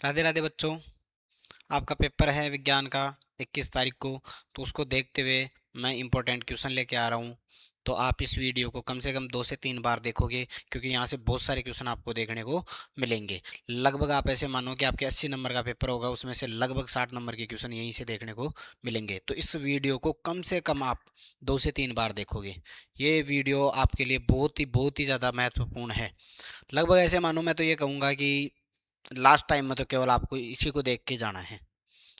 राधे राधे बच्चों। आपका पेपर है विज्ञान का 21 तारीख को। तो उसको देखते हुए मैं इम्पोर्टेंट क्वेश्चन लेके आ रहा हूँ। तो आप इस वीडियो को कम से कम 2 से 3 बार देखोगे, क्योंकि यहाँ से बहुत सारे क्वेश्चन आपको देखने को मिलेंगे। लगभग आप ऐसे मानो कि आपके 80 नंबर का पेपर होगा, उसमें से लगभग 60 नंबर के क्वेश्चन यहीं से देखने को मिलेंगे। तो इस वीडियो को कम से कम आप 2 से 3 बार देखोगे। ये वीडियो आपके लिए बहुत ही ज़्यादा महत्वपूर्ण है। लगभग ऐसे मानो, मैं तो ये कहूँगा कि लास्ट टाइम में तो केवल आपको इसी को देख के जाना है।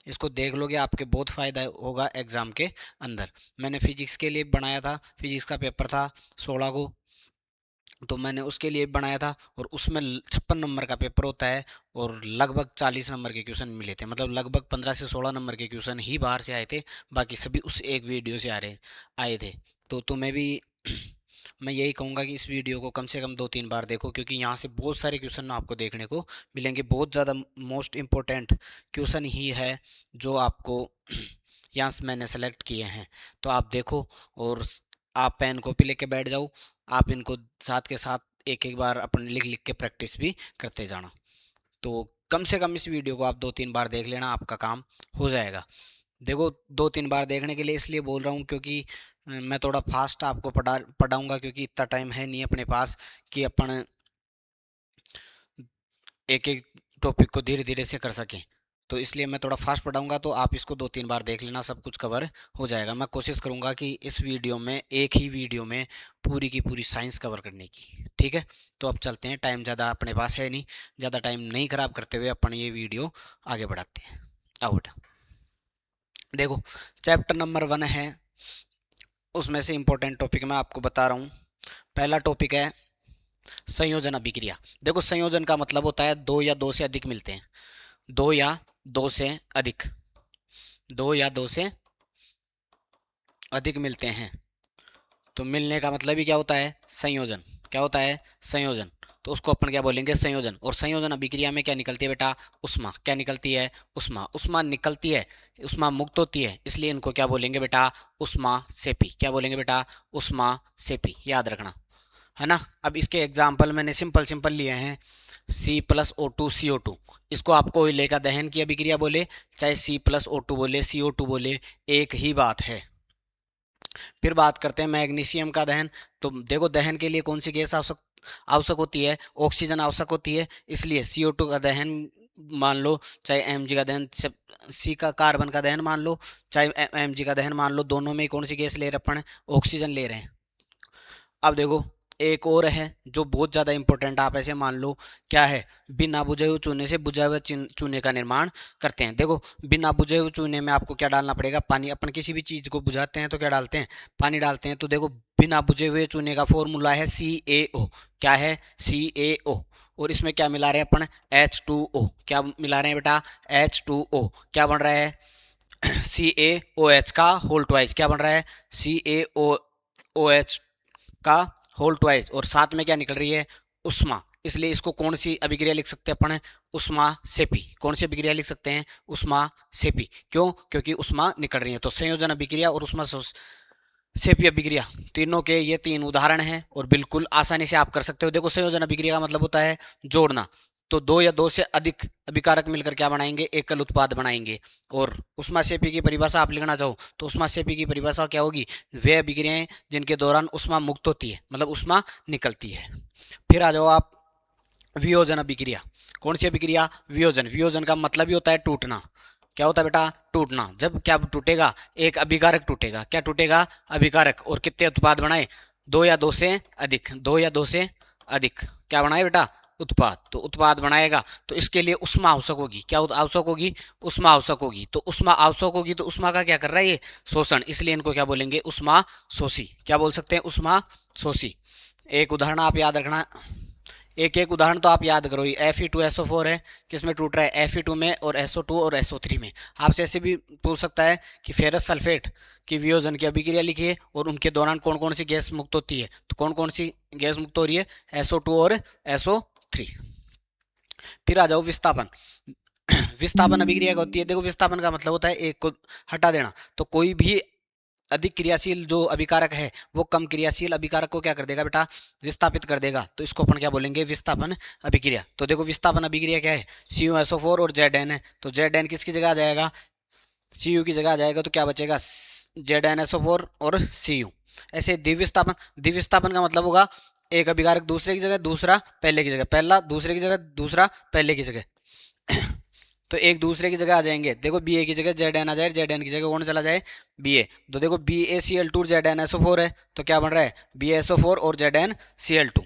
इसको देख लोगे आपके बहुत फ़ायदा होगा एग्ज़ाम के अंदर। मैंने फिजिक्स के लिए बनाया था, फिजिक्स का पेपर था 16 को, तो मैंने उसके लिए बनाया था और उसमें 56 नंबर का पेपर होता है और लगभग 40 नंबर के क्वेश्चन मिले थे। मतलब लगभग 15 से 16 नंबर के क्वेश्चन ही बाहर से आए थे, बाकी सभी उस एक वीडियो से आए थे। तो तुम्हें भी मैं यही कहूँगा कि इस वीडियो को कम से कम 2 3 बार देखो, क्योंकि यहाँ से बहुत सारे क्वेश्चन आपको देखने को मिलेंगे। बहुत ज़्यादा मोस्ट इम्पोर्टेंट क्वेश्चन ही है जो आपको यहाँ से मैंने सेलेक्ट किए हैं। तो आप देखो और आप पेन कॉपी लेके बैठ जाओ। आप इनको साथ के साथ एक एक बार अपन लिख लिख के प्रैक्टिस भी करते जाना। तो कम से कम इस वीडियो को आप 2 3 बार देख लेना, आपका काम हो जाएगा। देखो, 2 3 बार देखने के लिए इसलिए बोल रहा हूँ क्योंकि मैं थोड़ा फास्ट आपको पढ़ाऊँगा, क्योंकि इतना टाइम है नहीं अपने पास कि अपन एक एक टॉपिक को धीरे धीरे से कर सकें। तो इसलिए मैं थोड़ा फास्ट पढ़ाऊँगा, तो आप इसको 2 3 बार देख लेना, सब कुछ कवर हो जाएगा। मैं कोशिश करूँगा कि इस वीडियो में, एक ही वीडियो में पूरी की पूरी साइंस कवर करने की। ठीक है, तो अब चलते हैं, टाइम ज़्यादा अपने पास है नहीं। ज़्यादा टाइम नहीं खराब करते हुए अपन ये वीडियो आगे बढ़ाते हैं। आओ बेटा, देखो चैप्टर नंबर 1 है, उसमें से इंपॉर्टेंट टॉपिक मैं आपको बता रहा हूँ। पहला टॉपिक है संयोजन अभिक्रिया। देखो, संयोजन का मतलब होता है दो या दो से अधिक मिलते हैं। दो या दो से अधिक, दो या दो से अधिक मिलते हैं। तो मिलने का मतलब ही क्या होता है? संयोजन। क्या होता है? संयोजन। तो उसको अपन क्या बोलेंगे? संयोजन। और संयोजन अभिक्रिया में क्या निकलती है बेटा? उष्मा। क्या निकलती है? उष्मा। उष्मा निकलती है, उष्मा मुक्त होती है, इसलिए इनको क्या बोलेंगे बेटा? उष्मा सेपी। क्या बोलेंगे बेटा? उष्मा सेपी। याद रखना, है ना। अब इसके एग्जाम्पल मैंने सिंपल सिंपल लिए हैं। C+O2 CO2, इसको आप कोयले का दहन की अभिक्रिया बोले, चाहे C+O2 बोले, CO2 बोले, एक ही बात है। फिर बात करते हैं मैग्नीशियम का दहन। तो देखो, दहन के लिए कौन सी गैस आवश्यक आवश्यक होती है? ऑक्सीजन आवश्यक होती है, इसलिए CO2 का दहन मान लो, चाहे Mg का दहन, सी का कार्बन का दहन मान लो, चाहे Mg का दहन मान लो, दोनों में कौन सी गैस ले रहे अपन? ऑक्सीजन ले रहे हैं। अब देखो, एक और है जो बहुत ज़्यादा इंपॉर्टेंट, आप ऐसे मान लो, क्या है? बिना बुझे हुए चूने से बुझा हुए चूने का निर्माण करते हैं। देखो, बिना बुझे हुए चूने में आपको क्या डालना पड़ेगा? पानी। अपन किसी भी चीज़ को बुझाते हैं तो क्या डालते हैं? पानी डालते हैं। तो देखो, बिना बुझे हुए चूने का फॉर्मूला है CaO। क्या है? CaO। और इसमें क्या मिला रहे हैं अपन? H2O। क्या मिला रहे हैं बेटा? H2O। क्या बन रहा है? CaOH का होल ट्वाइस। क्या बन रहा है? CaOH का होल ट्वाइस। और साथ में क्या निकल रही है? उष्मा। इसलिए इसको कौन सी अभिक्रिया लिख सकते हैं अपन? उष्मा सेपी। कौन सी अभिक्रिया लिख सकते हैं? उष्मा सेपी। क्यों? क्योंकि उष्मा निकल रही है। तो संयोजन अभिक्रिया और उष्मा सेपी अभिक्रिया, तीनों के ये 3 उदाहरण हैं और बिल्कुल आसानी से आप कर सकते हो। देखो, संयोजन अभिक्रिया का मतलब होता है जोड़ना। तो दो या दो से अधिक अभिकारक मिलकर क्या बनाएंगे? एकल उत्पाद बनाएंगे। और उष्मासेपी की परिभाषा आप लिखना चाहो तो उष्मासेपी की परिभाषा क्या होगी? वे अभिक्रियाएं जिनके दौरान उष्मा मुक्त होती है, मतलब उष्मा निकलती है। फिर आ जाओ आप, वियोजन अभिक्रिया। कौन सी अभिक्रिया? वियोजन। वियोजन का मतलब ही होता है टूटना। क्या होता है बेटा? टूटना। जब क्या टूटेगा? एक अभिकारक टूटेगा। क्या टूटेगा? अभिकारक। और कितने उत्पाद बनाए? दो या दो से अधिक। दो या दो से अधिक क्या बनाए बेटा? उत्पाद। तो उत्पाद बनाएगा तो इसके लिए उष्मा आवश्यक होगी। क्या आवश्यक होगी? उष्मा आवश्यक होगी। तो उष्मा आवश्यक होगी तो उष्मा का क्या कर रहा है ये? शोषण। इसलिए इनको क्या बोलेंगे? उष्मा शोषी। क्या बोल सकते हैं? उष्मा शोषी। एक उदाहरण आप याद रखना, एक एक उदाहरण तो आप याद करो। Fe2SO4 है, किसमें टूट रहा है? Fe2 में, और SO2 और SO3 में। आपसे ऐसे भी पूछ सकता है कि फेरस सल्फेट की वियोजन की अभिक्रिया लिखिए और उनके दौरान कौन कौन सी गैस मुक्त होती है। तो कौन कौन सी गैस मुक्त हो रही है? SO2 और SO3। फिर आ जाओ विस्थापन। विस्थापन अभिक्रिया होती है। देखो, विस्थापन का मतलब होता है एक को हटा देना। तो कोई भी अधिक क्रियाशील जो अभिकारक है वो कम क्रियाशील अभिकारक को क्या कर देगा बेटा, विस्थापित कर देगा। तो इसको अपन क्या बोलेंगे, विस्थापन अभिक्रिया। तो देखो विस्थापन अभिक्रिया क्या है, CuSO4 और Zn है। तो Zn किसकी जगह आ जाएगा, Cu की जगह आ जाएगा। तो क्या बचेगा, ZnSO4 और Cu। ऐसे द्विविस्थापन, द्विविस्थापन का मतलब होगा एक अभिकारक दूसरे की जगह, दूसरा पहले की जगह, पहला दूसरे की जगह, दूसरा पहले की जगह। तो एक दूसरे की जगह आ जाएंगे। देखो Ba की जगह Zn आ जाए, Zn की जगह कौन चला जाए, Ba। तो देखो BaCl2 ZnSO4 है, तो क्या बन रहा है, BaSO4 और ZnCl2।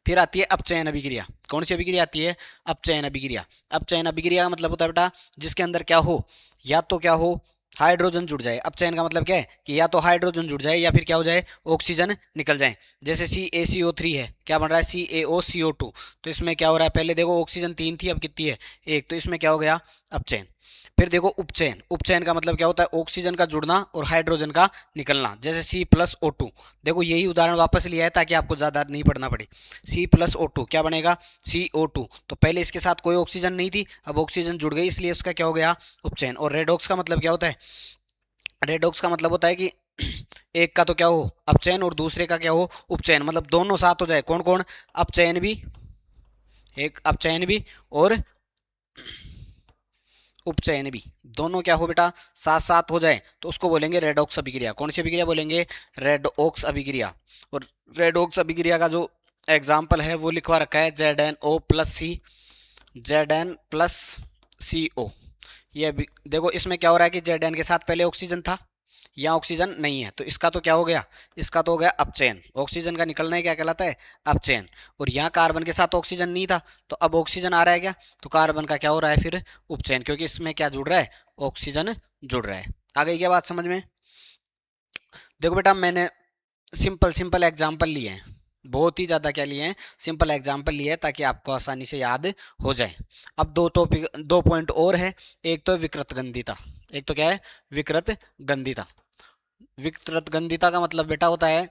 फिर आती है अपचयन अभिक्रिया। कौन सी अभिक्रिया आती है, अपचयन अभिक्रिया। अपचयन अभिक्रिया का मतलब होता है बेटा जिसके अंदर क्या हो, या तो क्या हो, हाइड्रोजन जुड़ जाए। अपचयन का मतलब क्या है कि या तो हाइड्रोजन जुड़ जाए या फिर क्या हो जाए, ऑक्सीजन निकल जाए। जैसे CaCO3 है, क्या बन रहा है, CaOCO2। तो इसमें क्या हो रहा है, पहले देखो ऑक्सीजन 3 थी, अब कितनी है, 1। तो इसमें क्या हो गया, अपचयन। फिर देखो उपचयन। उपचयन का मतलब क्या होता है, ऑक्सीजन का जुड़ना और हाइड्रोजन का निकलना। जैसे C+O2, देखो यही उदाहरण वापस लिया है ताकि आपको ज़्यादा नहीं पढ़ना पड़े। C+O2 क्या बनेगा, CO2। तो पहले इसके साथ कोई ऑक्सीजन नहीं थी, अब ऑक्सीजन जुड़ गई, इसलिए उसका क्या हो गया, उपचयन। और रेडॉक्स का मतलब क्या होता है, रेडॉक्स का मतलब होता है कि एक का तो क्या हो, अपचयन, और दूसरे का क्या हो, उपचयन। मतलब दोनों साथ हो जाए। कौन कौन, अपचयन भी, एक अपचयन भी और उपचयन भी, दोनों क्या हो बेटा, साथ साथ हो जाए, तो उसको बोलेंगे रेडॉक्स अभिक्रिया। कौन सी अभिक्रिया बोलेंगे, रेडॉक्स अभिक्रिया। और रेडॉक्स अभिक्रिया का जो एग्जाम्पल है वो लिखवा रखा है ZnO+C, Zn+CO। ये देखो इसमें क्या हो रहा है कि Zn के साथ पहले ऑक्सीजन था, यहाँ ऑक्सीजन नहीं है, तो इसका तो क्या हो गया, इसका तो हो गया अपचयन। ऑक्सीजन का निकलना ही क्या कहलाता है, अपचयन। और यहाँ कार्बन के साथ ऑक्सीजन नहीं था, तो अब ऑक्सीजन आ रहा है क्या, तो कार्बन का क्या हो रहा है फिर, उपचयन, क्योंकि इसमें क्या जुड़ रहा है, ऑक्सीजन जुड़ रहा है। आ गई क्या बात समझ में। देखो बेटा मैंने सिंपल सिंपल एग्जाम्पल लिए हैं, बहुत ही ज़्यादा क्या लिए हैं, सिंपल एग्जाम्पल लिए हैं ताकि आपको आसानी से याद हो जाए। अब दो टॉपिक, 2 पॉइंट और है। एक तो विकृत गंधिता, एक तो क्या है, विकृत गंधिता। विकृत गंधिता का मतलब बेटा होता है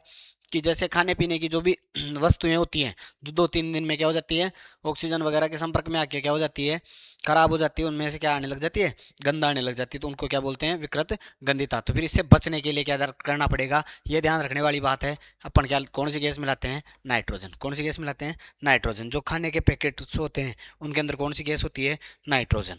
कि जैसे खाने पीने की जो भी वस्तुएं होती हैं, जो 2-3 दिन में क्या हो जाती है, ऑक्सीजन वगैरह के संपर्क में आके क्या हो जाती है, खराब हो जाती है, उनमें से क्या आने लग जाती है, गंध आने लग जाती है, तो उनको क्या बोलते हैं, विकृत गंधिता। तो फिर इससे बचने के लिए क्या करना पड़ेगा, ये ध्यान रखने वाली बात है। अपन क्या, कौन सी गैस मिलाते हैं, नाइट्रोजन। कौन सी गैस मिलाते हैं, नाइट्रोजन। जो खाने के पैकेट्स होते हैं उनके अंदर कौन सी गैस होती है, नाइट्रोजन।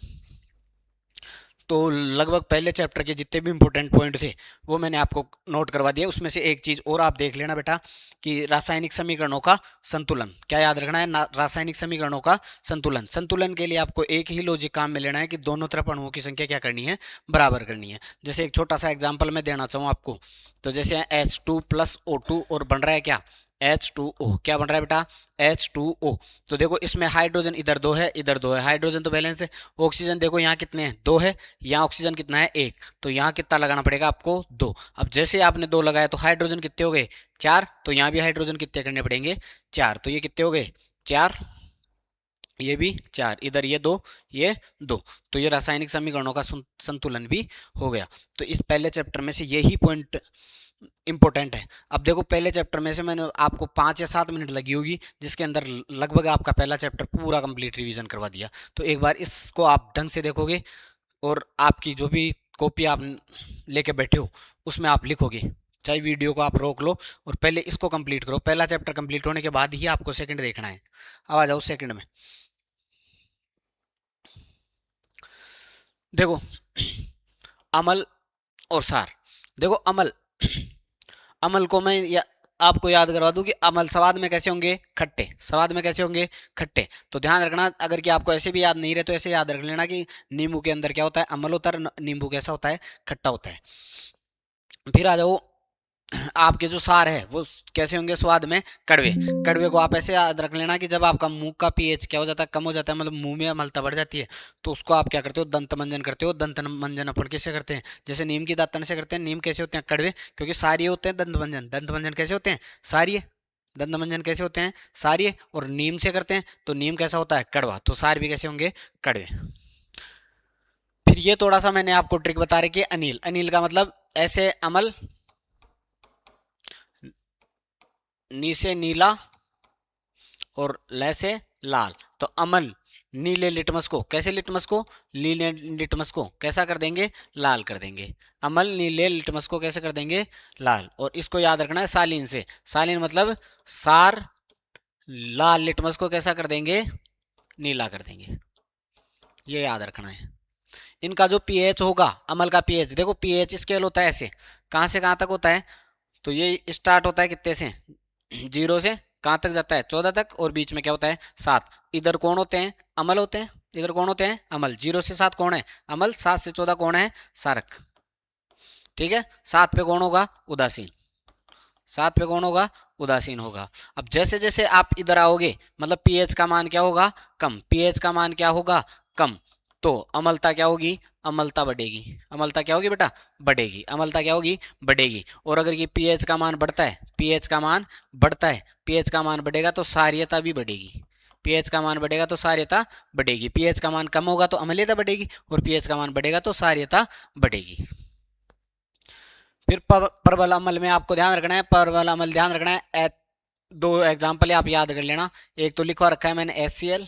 तो लगभग पहले चैप्टर के जितने भी इंपॉर्टेंट पॉइंट थे वो मैंने आपको नोट करवा दिया। उसमें से एक चीज़ और आप देख लेना बेटा कि रासायनिक समीकरणों का संतुलन, क्या याद रखना है, रासायनिक समीकरणों का संतुलन। संतुलन के लिए आपको एक ही लॉजिक काम में लेना है कि दोनों तरफ अणुओं की संख्या क्या करनी है, बराबर करनी है। जैसे एक छोटा सा एग्जाम्पल मैं देना चाहूँ आपको, तो जैसे H2+O2 और बन रहा है क्या, H2O। क्या बन रहा है बेटा, H2O। तो देखो इसमें हाइड्रोजन इधर 2 है, इधर 2 है, हाइड्रोजन तो बैलेंस है। ऑक्सीजन देखो यहाँ कितने हैं, 2 है, यहाँ ऑक्सीजन कितना है, 1। तो यहाँ कितना लगाना पड़ेगा आपको, 2। अब जैसे आपने 2 लगाया तो हाइड्रोजन कितने हो गए, 4। तो यहाँ भी हाइड्रोजन कितने करने पड़ेंगे, 4। तो ये कितने हो गए, 4, ये भी 4, इधर ये 2, ये 2। तो ये रासायनिक समीकरणों का संतुलन भी हो गया। तो इस पहले चैप्टर में से यही पॉइंट इंपॉर्टेंट है। अब देखो पहले चैप्टर में से मैंने आपको 5 या 7 मिनट लगी होगी, जिसके अंदर लगभग आपका पहला चैप्टर पूरा कंप्लीट रिवीजन करवा दिया। तो एक बार इसको आप ढंग से देखोगे और आपकी जो भी कॉपी आप लेके बैठे हो उसमें आप लिखोगे, चाहे वीडियो को आप रोक लो और पहले इसको कंप्लीट करो। पहला चैप्टर कंप्लीट होने के बाद ही आपको सेकंड देखना है। अब आ जाओ सेकंड में। देखो अमल और सार। देखो अमल, अमल को मैं आपको याद करवा दूं कि अमल स्वाद में कैसे होंगे, खट्टे। स्वाद में कैसे होंगे, खट्टे। तो ध्यान रखना, अगर कि आपको ऐसे भी याद नहीं रहे तो ऐसे याद रख लेना कि नींबू के अंदर क्या होता है, अमल होता है, नींबू कैसा होता है, खट्टा होता है। फिर आ जाओ आपके जो सार है वो कैसे होंगे, स्वाद में कड़वे। कड़वे को आप ऐसे याद रख लेना कि जब आपका मुंह का पीएच क्या हो जाता है, कम हो जाता है, मतलब मुंह में अम्लता बढ़ जाती है, तो उसको आप क्या करते हो, दंत मंजन करते हो। दंत मंजन अपन कैसे करते हैं, जैसे नीम की दातन से करते हैं। नीम कैसे होते हैं, कड़वे, क्योंकि सारिये होते हैं दंत मंजन। दंत मंजन कैसे होते हैं, सारिये। दंत मंजन कैसे होते हैं, सारिये। और नीम से करते हैं तो नीम कैसा होता है, कड़वा। तो सार भी कैसे होंगे, कड़वे। फिर ये थोड़ा सा मैंने आपको ट्रिक बता रखी है, अनिल। अनिल का मतलब ऐसे अमल, नी से नीला और लै से लाल। तो अमन नीले लिटमस को, कैसे लिटमस को, नीले लिटमस को कैसा कर देंगे, लाल कर देंगे। अमल नीले लिटमस को कैसे कर देंगे, लाल। और इसको याद रखना है सालीन से, सालीन मतलब सार, लाल लिटमस को कैसा कर देंगे, नीला कर देंगे, ये याद रखना है। इनका जो पीएच होगा, अमल का पीएच देखो, पीएच स्केल होता है ऐसे, कहाँ से कहाँ तक होता है, तो ये स्टार्ट होता है कितने से, 0 से कहाँ तक जाता है, 14 तक, और बीच में क्या होता है, 7। इधर कौन होते हैं, अमल होते हैं, इधर कौन होते हैं, अमल। 0 से 7 कौन है, अमल। 7 से 14 कौन है, सारक। ठीक है, 7 पे कौन होगा, उदासीन। 7 पे कौन होगा, उदासीन होगा। अब जैसे जैसे आप इधर आओगे, मतलब पीएच का मान क्या होगा, कम। पीएच का मान क्या होगा, कम, तो अम्लता क्या होगी, अम्लता बढ़ेगी। अम्लता क्या होगी बेटा, बढ़ेगी। अम्लता क्या होगी, बढ़ेगी। और अगर ये पीएच का मान बढ़ता है, पीएच का मान बढ़ता है, पीएच का मान बढ़ेगा तो सारीयता भी बढ़ेगी। पीएच का मान बढ़ेगा तो सारीयता बढ़ेगी। पीएच का मान कम होगा तो अम्लीयता बढ़ेगी, और पीएच का मान बढ़ेगा तो सारीयता बढ़ेगी। फिर प्रबल अमल में आपको ध्यान रखना है, प्रबल अमल ध्यान रखना है। दो एग्जाम्पल आप याद कर लेना। एक तो लिखवा रखा है मैंने HCl,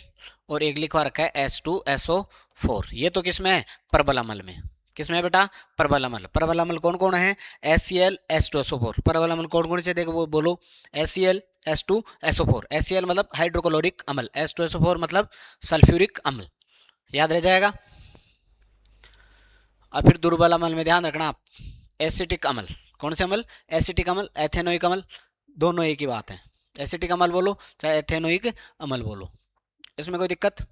और एक लिखवा रखा है H2SO4। ये तो किस में है, प्रबल अमल में। किस में है बेटा, प्रबल अमल। प्रबल अमल कौन कौन है, HCl H2SO4। प्रबल अमल कौन कौन से, देखो वो बोलो, HCl H2SO4। HCl मतलब हाइड्रोक्लोरिक अम्ल, H2SO4 मतलब सल्फ्यूरिक अम्ल, याद रह जाएगा। और फिर दुर्बल अमल में ध्यान रखना आप, एसिटिक अमल। कौन से अमल, एसिटिक अमल, एथेनोइक अमल, दोनों एक ही बात है। एसिटिक अमल बोलो चाहे एथेनोइक अमल बोलो, इसमें कोई दिक्कत।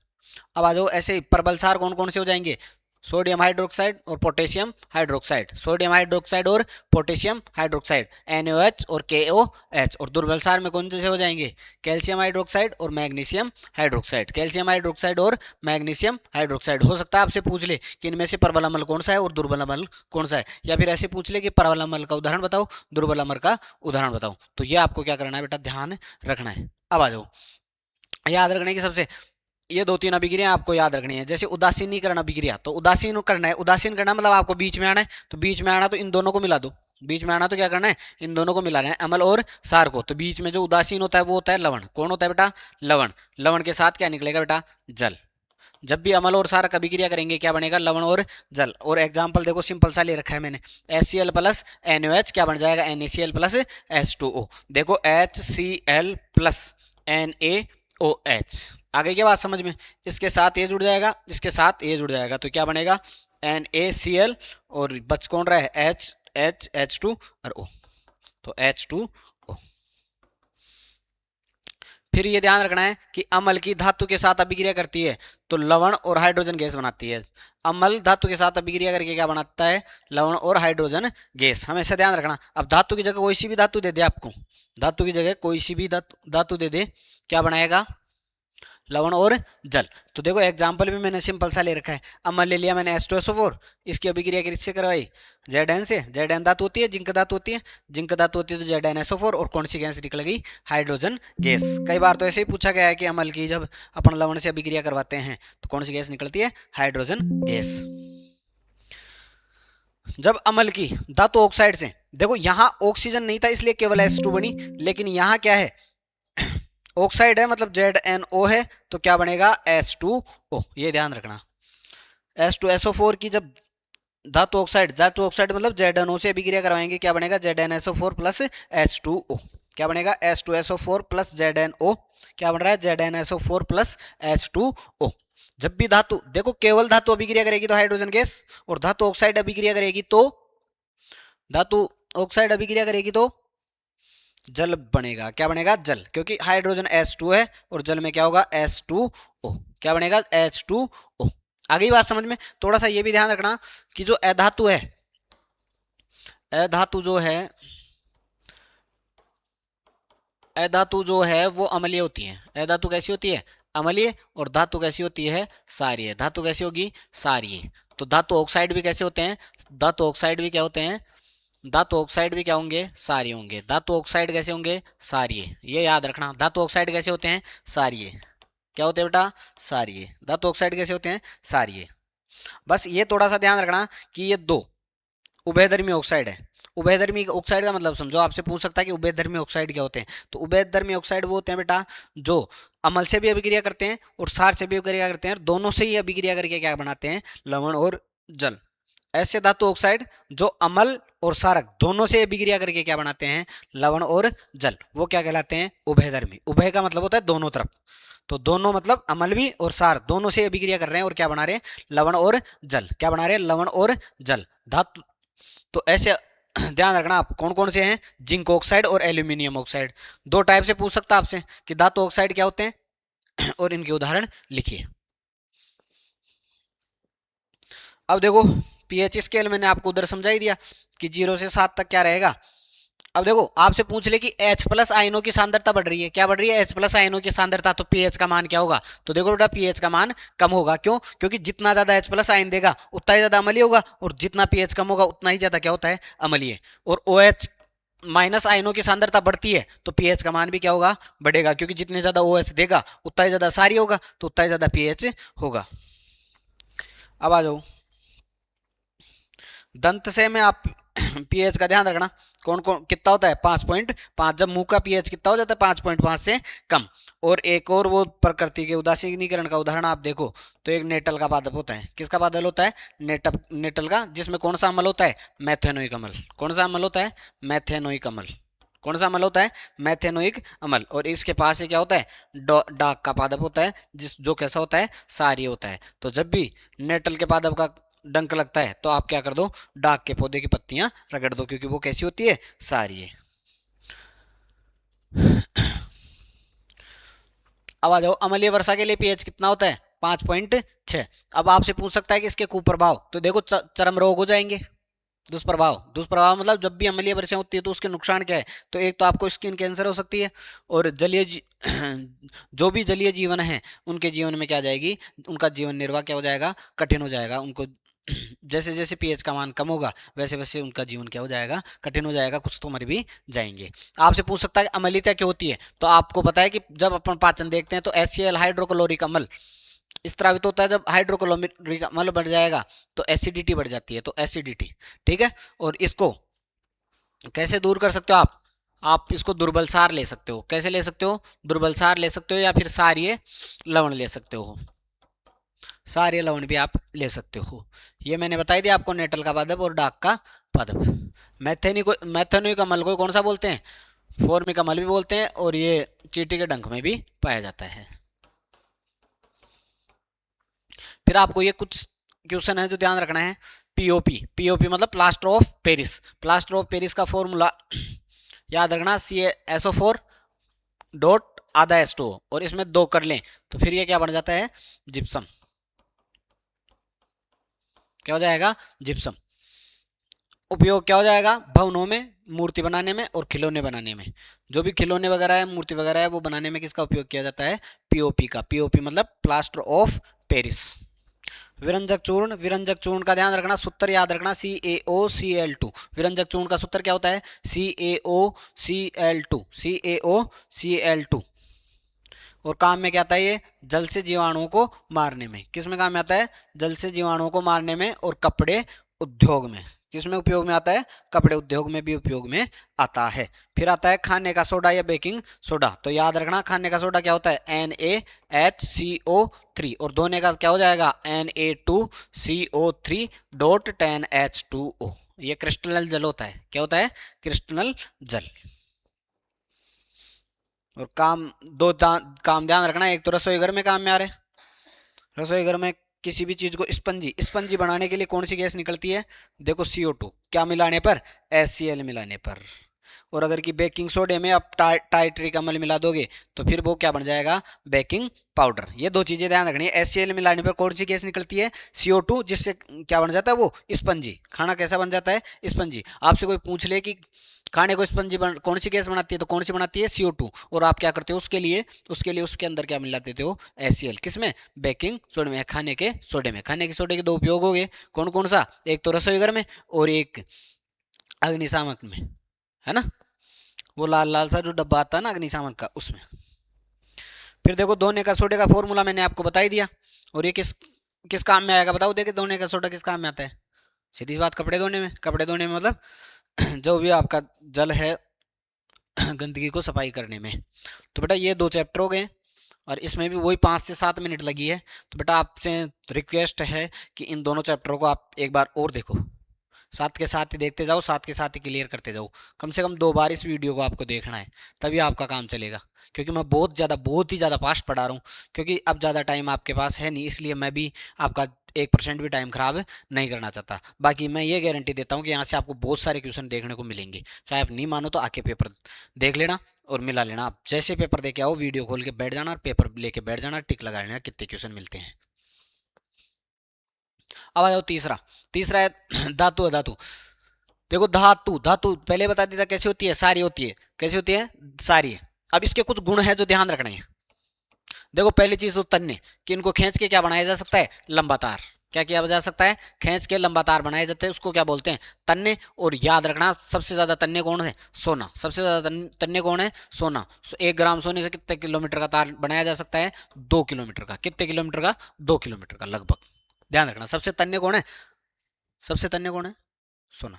अब आ जाओ ऐसे ही प्रबल सार कौन कौन से हो जाएंगे, सोडियम हाइड्रोक्साइड और पोटेशियम हाइड्रोक्साइड। सोडियम हाइड्रोक्साइड और पोटेशियम हाइड्रोक्साइड, NaOH और KOH। और दुर्बल सार में कौन से हो जाएंगे, कैल्शियम हाइड्रोक्साइड और मैग्नीशियम हाइड्रोक्साइड। कैल्शियम हाइड्रोक्साइड और मैग्नीशियम हाइड्रोक्साइड। हो सकता है आपसे पूछ ले कि इनमें से प्रबल अम्ल कौन सा है और दुर्बल अम्ल कौन सा है, या फिर ऐसे पूछ ले कि प्रबल अम्ल का उदाहरण बताओ, दुर्बल अम्ल का उदाहरण बताओ। तो ये आपको क्या करना है बेटा, ध्यान रखना है। अब आ जाओ, याद रखने की सबसे, ये 2-3 अभिक्रिया आपको याद रखनी है। जैसे उदासीनीकरण अभिक्रिया, तो उदासीन करना है, उदासीन करना मतलब आपको बीच में आना है। तो बीच में आना तो इन दोनों को मिला दो, बीच में आना तो क्या करना है, इन दोनों को मिलाना है, अम्ल और सार को। तो बीच में जो उदासीन होता है वो होता है लवण। कौन होता है बेटा, लवण। लवण के साथ क्या निकलेगा बेटा, जल। जब भी अम्ल और सारक अभिक्रिया करेंगे क्या बनेगा, लवण और जल। और एग्जाम्पल देखो सिंपल सा ले रखा है मैंने, HCl प्लस NaOH क्या बन जाएगा, NaCl प्लस H2O। देखो HCl प्लस NaOH, आ गई क्या बात समझ में। इसके साथ ये जुड़ जाएगा, इसके साथ ये जुड़ जाएगा, तो क्या बनेगा, NaCl, और बच कौन रहा है, H2 और O, तो H2O। फिर ये ध्यान रखना है कि अम्ल की धातु के साथ अभिक्रिया करती है तो लवण और हाइड्रोजन गैस बनाती है। अम्ल धातु के साथ अभिक्रिया करके क्या बनाता है, लवण और हाइड्रोजन गैस, हमेशा ध्यान रखना। अब धातु की जगह कोई सी भी धातु दे दे आपको, धातु की जगह कोई सी भी धातु दे दे, क्या बनाएगा, लवण और जल। तो देखो एग्जाम्पल भी मैंने सिंपल सा ले रखा है। अम्ल ले लिया मैंने H2SO4, इसकी अभिक्रिया किससे करवाई, Zn से। Zn धातु होती है, जिंक धातु होती है, जिंक धातु होती है तो ZnSO4, और कौन सी गैस निकल गई, हाइड्रोजन गैस। कई बार तो ऐसे ही पूछा गया है कि अम्ल की जब अपन लवण से अभिक्रिया करवाते हैं तो कौन सी गैस निकलती है, हाइड्रोजन गैस। जब अम्ल की धातु ऑक्साइड से, देखो यहां ऑक्सीजन नहीं था इसलिए केवल H2 बनी, लेकिन यहां क्या है, ऑक्साइड है मतलब ZnO है, तो क्या बनेगा, H2O। ये ध्यान रखना। H2SO4 की जब धातु ऑक्साइड मतलब ZnO से अभिक्रिया करवाएंगे, क्या बनेगा, ZnSO4 प्लस H2O। क्या बनेगा, H2SO4 प्लस ZnO, क्या बन रहा है, ZnSO4 प्लस H2O। जब भी धातु, देखो केवल धातु अभिक्रिया करेगी तो हाइड्रोजन गैस, और धातु ऑक्साइड अभिक्रिया करेगी तो, धातु ऑक्साइड अभिक्रिया करेगी तो जल बनेगा। क्या बनेगा, जल, क्योंकि हाइड्रोजन H2 है और जल में क्या होगा, H2O। क्या बनेगा, H2O। आ गई बात समझ में। थोड़ा सा ये भी ध्यान रखना कि जो अधातु है, अधातु जो है, अधातु जो है वो अम्लीय होती है। अधातु कैसी होती है, अम्लीय। और धातु कैसी होती है, क्षारीय। धातु कैसी होगी, क्षारीय। तो धातु ऑक्साइड भी कैसे होते हैं, धातु ऑक्साइड भी क्या होते हैं, धातु ऑक्साइड भी क्या होंगे, क्षारीय होंगे। धातु ऑक्साइड कैसे होंगे, क्षारीय। ये याद रखना, धातु ऑक्साइड कैसे होते हैं, क्षारीय। क्या होते हैं बेटा, क्षारीय। धातु ऑक्साइड कैसे होते हैं, क्षारीय। बस ये थोड़ा सा ध्यान रखना कि ये दो उभयधर्मी ऑक्साइड है। उभयधर्मी ऑक्साइड का मतलब समझो, आपसे पूछ सकता है कि उभयधर्मी ऑक्साइड क्या होते हैं। तो उभयधर्मी ऑक्साइड वो होते हैं बेटा जो अम्ल से भी अभिक्रिया करते हैं और क्षार से भी अभिक्रिया करते हैं, और दोनों से ही अभिक्रिया करके क्या बनाते हैं, लवण और जल। ऐसे धातु ऑक्साइड जो अम्ल और क्षारक दोनों से अभिक्रिया करके क्या बनाते हैं, लवण और जल, वो क्या कहलाते हैं, उभयधर्मी। उभय का मतलब होता है दोनों तरफ, तो दोनों मतलब अम्ल भी और क्षार दोनों से अभिक्रिया कर रहे हैं और क्या बना रहे हैं, लवण और जल। क्या बना रहे हैं, लवण और जल धातु। तो ऐसे ध्यान रखना आप कौन कौन से हैं, जिंक ऑक्साइड और एल्यूमिनियम ऑक्साइड। दो टाइप से पूछ सकता है आपसे कि धातु ऑक्साइड क्या होते हैं और इनके उदाहरण लिखिए। अब देखो पीएच स्केल मैंने आपको उधर समझा ही दिया कि 0 से 7 तक क्या रहेगा। अब देखो आपसे पूछ ले कि H प्लस आयनों की सांद्रता बढ़ रही है, क्या बढ़ रही है, H प्लस आयनों की सांद्रता, तो पीएच का मान क्या होगा, तो देखो बेटा पीएच का मान कम होगा। क्यों, क्योंकि जितना ज्यादा H प्लस आयन देगा उतना ही ज्यादा अम्लीय होगा, और जितना पीएच कम होगा उतना ही ज्यादा क्या होता है, अम्लीय। और OH माइनस आयनों की सांद्रता बढ़ती है तो पीएच का मान भी क्या होगा, बढ़ेगा, क्योंकि जितने ज्यादा OH देगा उतना ही ज्यादा क्षारीय होगा, तो उतना ही ज्यादा पीएच होगा। अब आ जाओ दंत से में आप पीएच का ध्यान रखना, कौन कौन कितना होता है, 5.5। जब मुंह का पीएच कितना हो जाता है, 5.5 से कम। और एक और वो प्रकृति के उदासीनीकरण का उदाहरण आप देखो तो एक नेटल का पादप होता है। किसका पादप होता है, नेटल का, जिसमें कौन सा अम्ल होता है, मैथेनोइक अम्ल। कौन सा अम्ल होता है, मैथेनोइक अम्ल। कौन सा अम्ल होता है, मैथेनोइक अम्ल। और इसके पास ये क्या होता है, डाक का पादप होता है, जिस जो कैसा होता है, क्षारीय होता है। तो जब भी नेटल के पादप का डंक लगता है तो आप क्या कर दो, डाक के पौधे की पत्तियां रगड़ दो, क्योंकि वो कैसी होती है, क्षारीय। अब आ जाओ अम्लीय वर्षा के लिए पीएच कितना होता है, 5.6। अब आपसे पूछ सकता है कि इसके कुप्रभाव, तो देखो चर्म रोग हो जाएंगे। दुष्प्रभाव, दुष्प्रभाव मतलब जब भी अम्लीय वर्षा होती है तो उसके नुकसान क्या है, तो एक तो आपको स्किन कैंसर हो सकती है, और जो भी जलीय जीवन है उनके जीवन में क्या जाएगी, उनका जीवन निर्वाह क्या हो जाएगा, कठिन हो जाएगा। उनको जैसे जैसे पीएच का मान कम होगा वैसे वैसे उनका जीवन क्या हो जाएगा, कठिन हो जाएगा, कुछ तो मर भी जाएंगे। आपसे पूछ सकता है अम्लीयता क्या होती है, तो आपको पता है कि जब अपन पाचन देखते हैं तो HCl हाइड्रोक्लोरिक अम्ल स्त्रावित होता है। जब हाइड्रोक्लोरिक अम्ल बढ़ जाएगा तो एसिडिटी बढ़ जाती है, तो एसिडिटी, ठीक है। और इसको कैसे दूर कर सकते हो आप इसको दुर्बल सार ले सकते हो। कैसे ले सकते हो, दुर्बल सार ले सकते हो, या फिर सारीय लवण ले सकते हो। सारे लवण भी आप ले सकते हो। ये मैंने बताई दिया आपको, नेटल का पादप और डाक का पादप। मैथेनोइक अम्ल को कौन सा बोलते हैं, फॉर्मिक अम्ल भी बोलते हैं, और ये चींटी के डंक में भी पाया जाता है। फिर आपको ये कुछ क्वेश्चन है जो ध्यान रखना है। पीओपी, पीओपी मतलब plaster of Paris. Plaster of Paris का फॉर्मूला याद रखना, CaSO4 डॉट आधा H2O, और इसमें 2 कर लें तो फिर ये क्या बन जाता है, जिप्सम। क्या हो जाएगा, जिप्सम। उपयोग क्या हो जाएगा, भवनों में, मूर्ति बनाने में और खिलौने बनाने में। जो भी खिलौने वगैरह है, मूर्ति वगैरह है, वो बनाने में किसका उपयोग किया जाता है, पीओपी का। पीओपी मतलब प्लास्टर ऑफ पेरिस। विरंजक चूर्ण, विरंजक चूर्ण का ध्यान रखना, सूत्र याद रखना, CaOCl2। विरंजक चूर्ण का सूत्र क्या होता है, CaOCl2, CaOCl2। और काम में क्या आता है, ये जल से जीवाणुओं को मारने में। किस में काम में आता है, जल से जीवाणुओं को मारने में, और कपड़े उद्योग में। किस में उपयोग में आता है, कपड़े उद्योग में भी उपयोग में आता है। फिर आता है खाने का सोडा या बेकिंग सोडा। तो याद रखना खाने का सोडा क्या होता है, NaHCO3, और धोने का क्या हो जाएगा, Na2CO3 डॉट 10H2O। ये क्रिस्टल जल होता है। क्या होता है, क्रिस्टल जल। और काम ध्यान रखना, एक तो रसोई घर में काम में आ रहे हैं। रसोई घर में किसी भी चीज को स्पंजी बनाने के लिए कौन सी गैस निकलती है, देखो CO2। क्या मिलाने पर, HCl मिलाने पर। और अगर कि बेकिंग सोडे में आप टाइट्रिक अम्ल मिला दोगे तो फिर वो क्या बन जाएगा, बेकिंग पाउडर। ये 2 चीजें ध्यान रखनी है। HCl मिलाने पर कौन सी गैस निकलती है, CO2, जिससे क्या बन जाता है, वो स्पंजी। खाना कैसा बन जाता है, स्पंजी। आपसे कोई पूछ ले कि खाने को स्पंजी कौन सी गैस बनाती है, तो कौन सी बनाती है, CO2। और आप क्या करते हो उसके लिए उसके अंदर क्या मिला देते हो, HCl। किसमें, बेकिंग सोडे में, खाने के सोडे में। खाने के सोडे के 2 उपयोग हो गए, कौन कौन सा, एक तो रसोई घर में और एक अग्निशामक में, है ना, वो लाल लाल सा जो डब्बा आता है ना अग्निशामक का, उसमें। फिर देखो धोने का सोडे का फॉर्मूला मैंने आपको बता ही दिया। और ये किस किस काम में आएगा, बताओ। देखिए धोने का सोडा किस काम में आता है, सीधी सी बात, कपड़े धोने में। कपड़े धोने में मतलब जो भी आपका जल है गंदगी को सफाई करने में। तो बेटा ये 2 चैप्टर हो गए और इसमें भी वही 5 से 7 मिनट लगी है। तो बेटा आपसे रिक्वेस्ट है कि इन दोनों चैप्टरों को आप एक बार और देखो, साथ के साथ ही देखते जाओ, साथ के साथ ही क्लियर करते जाओ। कम से कम 2 बार इस वीडियो को आपको देखना है, तभी आपका काम चलेगा। क्योंकि मैं बहुत ही ज़्यादा फास्ट पढ़ा रहा हूँ, क्योंकि अब ज़्यादा टाइम आपके पास है नहीं, इसलिए मैं भी आपका 1% भी टाइम खराब नहीं करना चाहता। बाकी मैं ये गारंटी देता हूँ कि यहाँ से आपको बहुत सारे क्वेश्चन देखने को मिलेंगे। चाहे आप नहीं मानो तो आके पेपर देख लेना और मिला लेना। आप जैसे पेपर दे के आओ, वीडियो खोल के बैठ जाना और पेपर लेके बैठ जाना, टिक लगा लेना कितने क्वेश्चन मिलते हैं। अब आ जाओ तीसरा। तीसरा है धातु अधातु। देखो धातु, धातु पहले बता दिया था कैसे होती है, सारी होती है। कैसे होती है, सारी है। अब इसके कुछ गुण है जो ध्यान रखने हैं। देखो पहली चीज तो तन्ने, कि इनको खींच के क्या बनाया जा सकता है, लंबा तार। क्या किया जा सकता है, खींच के लंबा तार बनाए जाते हैं, उसको क्या बोलते हैं, तन्ने। और याद रखना सबसे ज्यादा तन्ने कौन है, सोना। सबसे ज्यादा तन्ने कौन है, सोना। 1 ग्राम सोने से कितने किलोमीटर का तार बनाया जा सकता है, 2 किलोमीटर का। कितने किलोमीटर का, 2 किलोमीटर का लगभग। ध्यान रखना सबसे तन्ने कौन है, सबसे तन्ने कौन है, सोना।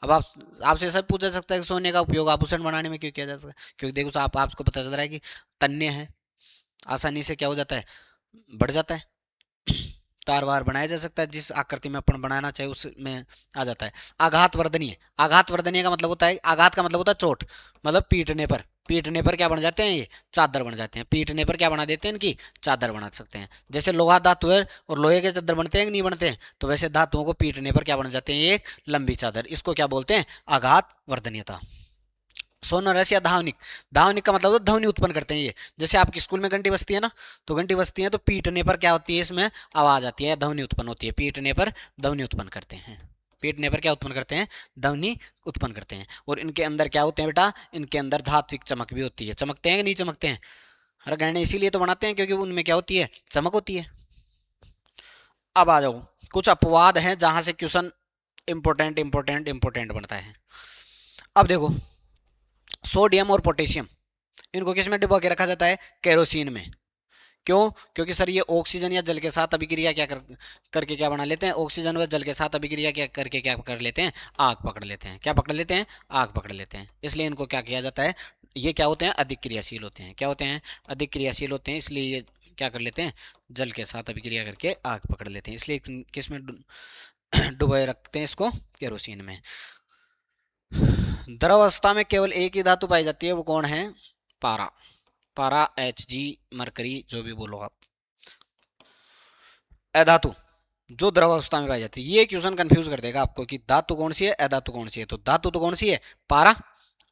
अब आप, आपसे सब पूछा सकता है कि सोने का उपयोग आभूषण बनाने में क्यों किया जा सकता है। क्योंकि देखो आपको पता चल रहा है कि तन्ने हैं, आसानी से क्या हो जाता है, बढ़ जाता है। तार वार बनाया जा सकता है, जिस आकृति में अपन बनाना चाहे उसमें आ जाता है। आघात वर्धनीय, आघात वर्धनीय का मतलब होता है, आघात का मतलब होता है चोट, मतलब पीटने पर। पीटने पर क्या बन जाते हैं, ये चादर बन जाते हैं। पीटने पर क्या बना देते हैं, इनकी चादर बना सकते हैं। जैसे लोहा धातु है और लोहे के चादर बनते हैं कि नहीं बनते हैं, तो वैसे धातुओं को पीटने पर क्या बन जाते हैं, ये एक लंबी चादर। इसको क्या बोलते हैं, आघात वर्धनीयता। सोनोरस या धावनिक, धावनिक का मतलब तो ध्वनि उत्पन्न करते हैं ये। जैसे आपके स्कूल में घंटी बजती है ना, तो घंटी बजती है तो पीटने पर क्या होती है, इसमें आवाज आती है, ध्वनि उत्पन्न होती है। पीटने पर ध्वनि उत्पन्न करते हैं। पीटने पर क्या उत्पन्न करते हैं, ध्वनि उत्पन्न करते हैं। और इनके अंदर क्या होते हैं बेटा, इनके अंदर धात्विक चमक भी होती है। चमकते हैं कि नहीं चमकते हैं, हर गहने इसीलिए तो बनाते हैं क्योंकि उनमें क्या होती है, चमक होती है। अब आ जाओ, कुछ अपवाद हैं जहां से क्वेश्चन इंपोर्टेंट इंपोर्टेंट इंपोर्टेंट बनता है। अब देखो, सोडियम और पोटेशियम, इनको किस में डिबो के रखा जाता है, केरोसिन में। क्यों, क्योंकि सर ये ऑक्सीजन या जल के साथ अभिक्रिया क्या करके क्या बना लेते हैं, ऑक्सीजन व जल के साथ अभिक्रिया क्या करके क्या कर लेते हैं, आग पकड़ लेते हैं। क्या पकड़ लेते हैं, आग पकड़ लेते हैं। इसलिए इनको क्या किया जाता है, ये क्या होते हैं, अधिक क्रियाशील होते हैं। क्या होते हैं, अधिक क्रियाशील होते हैं। इसलिए ये क्या कर लेते हैं, जल के साथ अभिक्रिया करके आग पकड़ लेते हैं। इसलिए किस में डुबोए रखते हैं इसको, केरोसिन में। द्रव अवस्था में केवल एक ही धातु पाई जाती है, वो कौन है, पारा। पारा, Hg, मरकरी, जो भी बोलो आप। अधातु जो द्रव अवस्था में पाई जाती है, ये क्वेश्चन कंफ्यूज कर देगा आपको कि धातु कौन सी है, अधातु कौन सी है। तो धातु तो कौन सी है, पारा,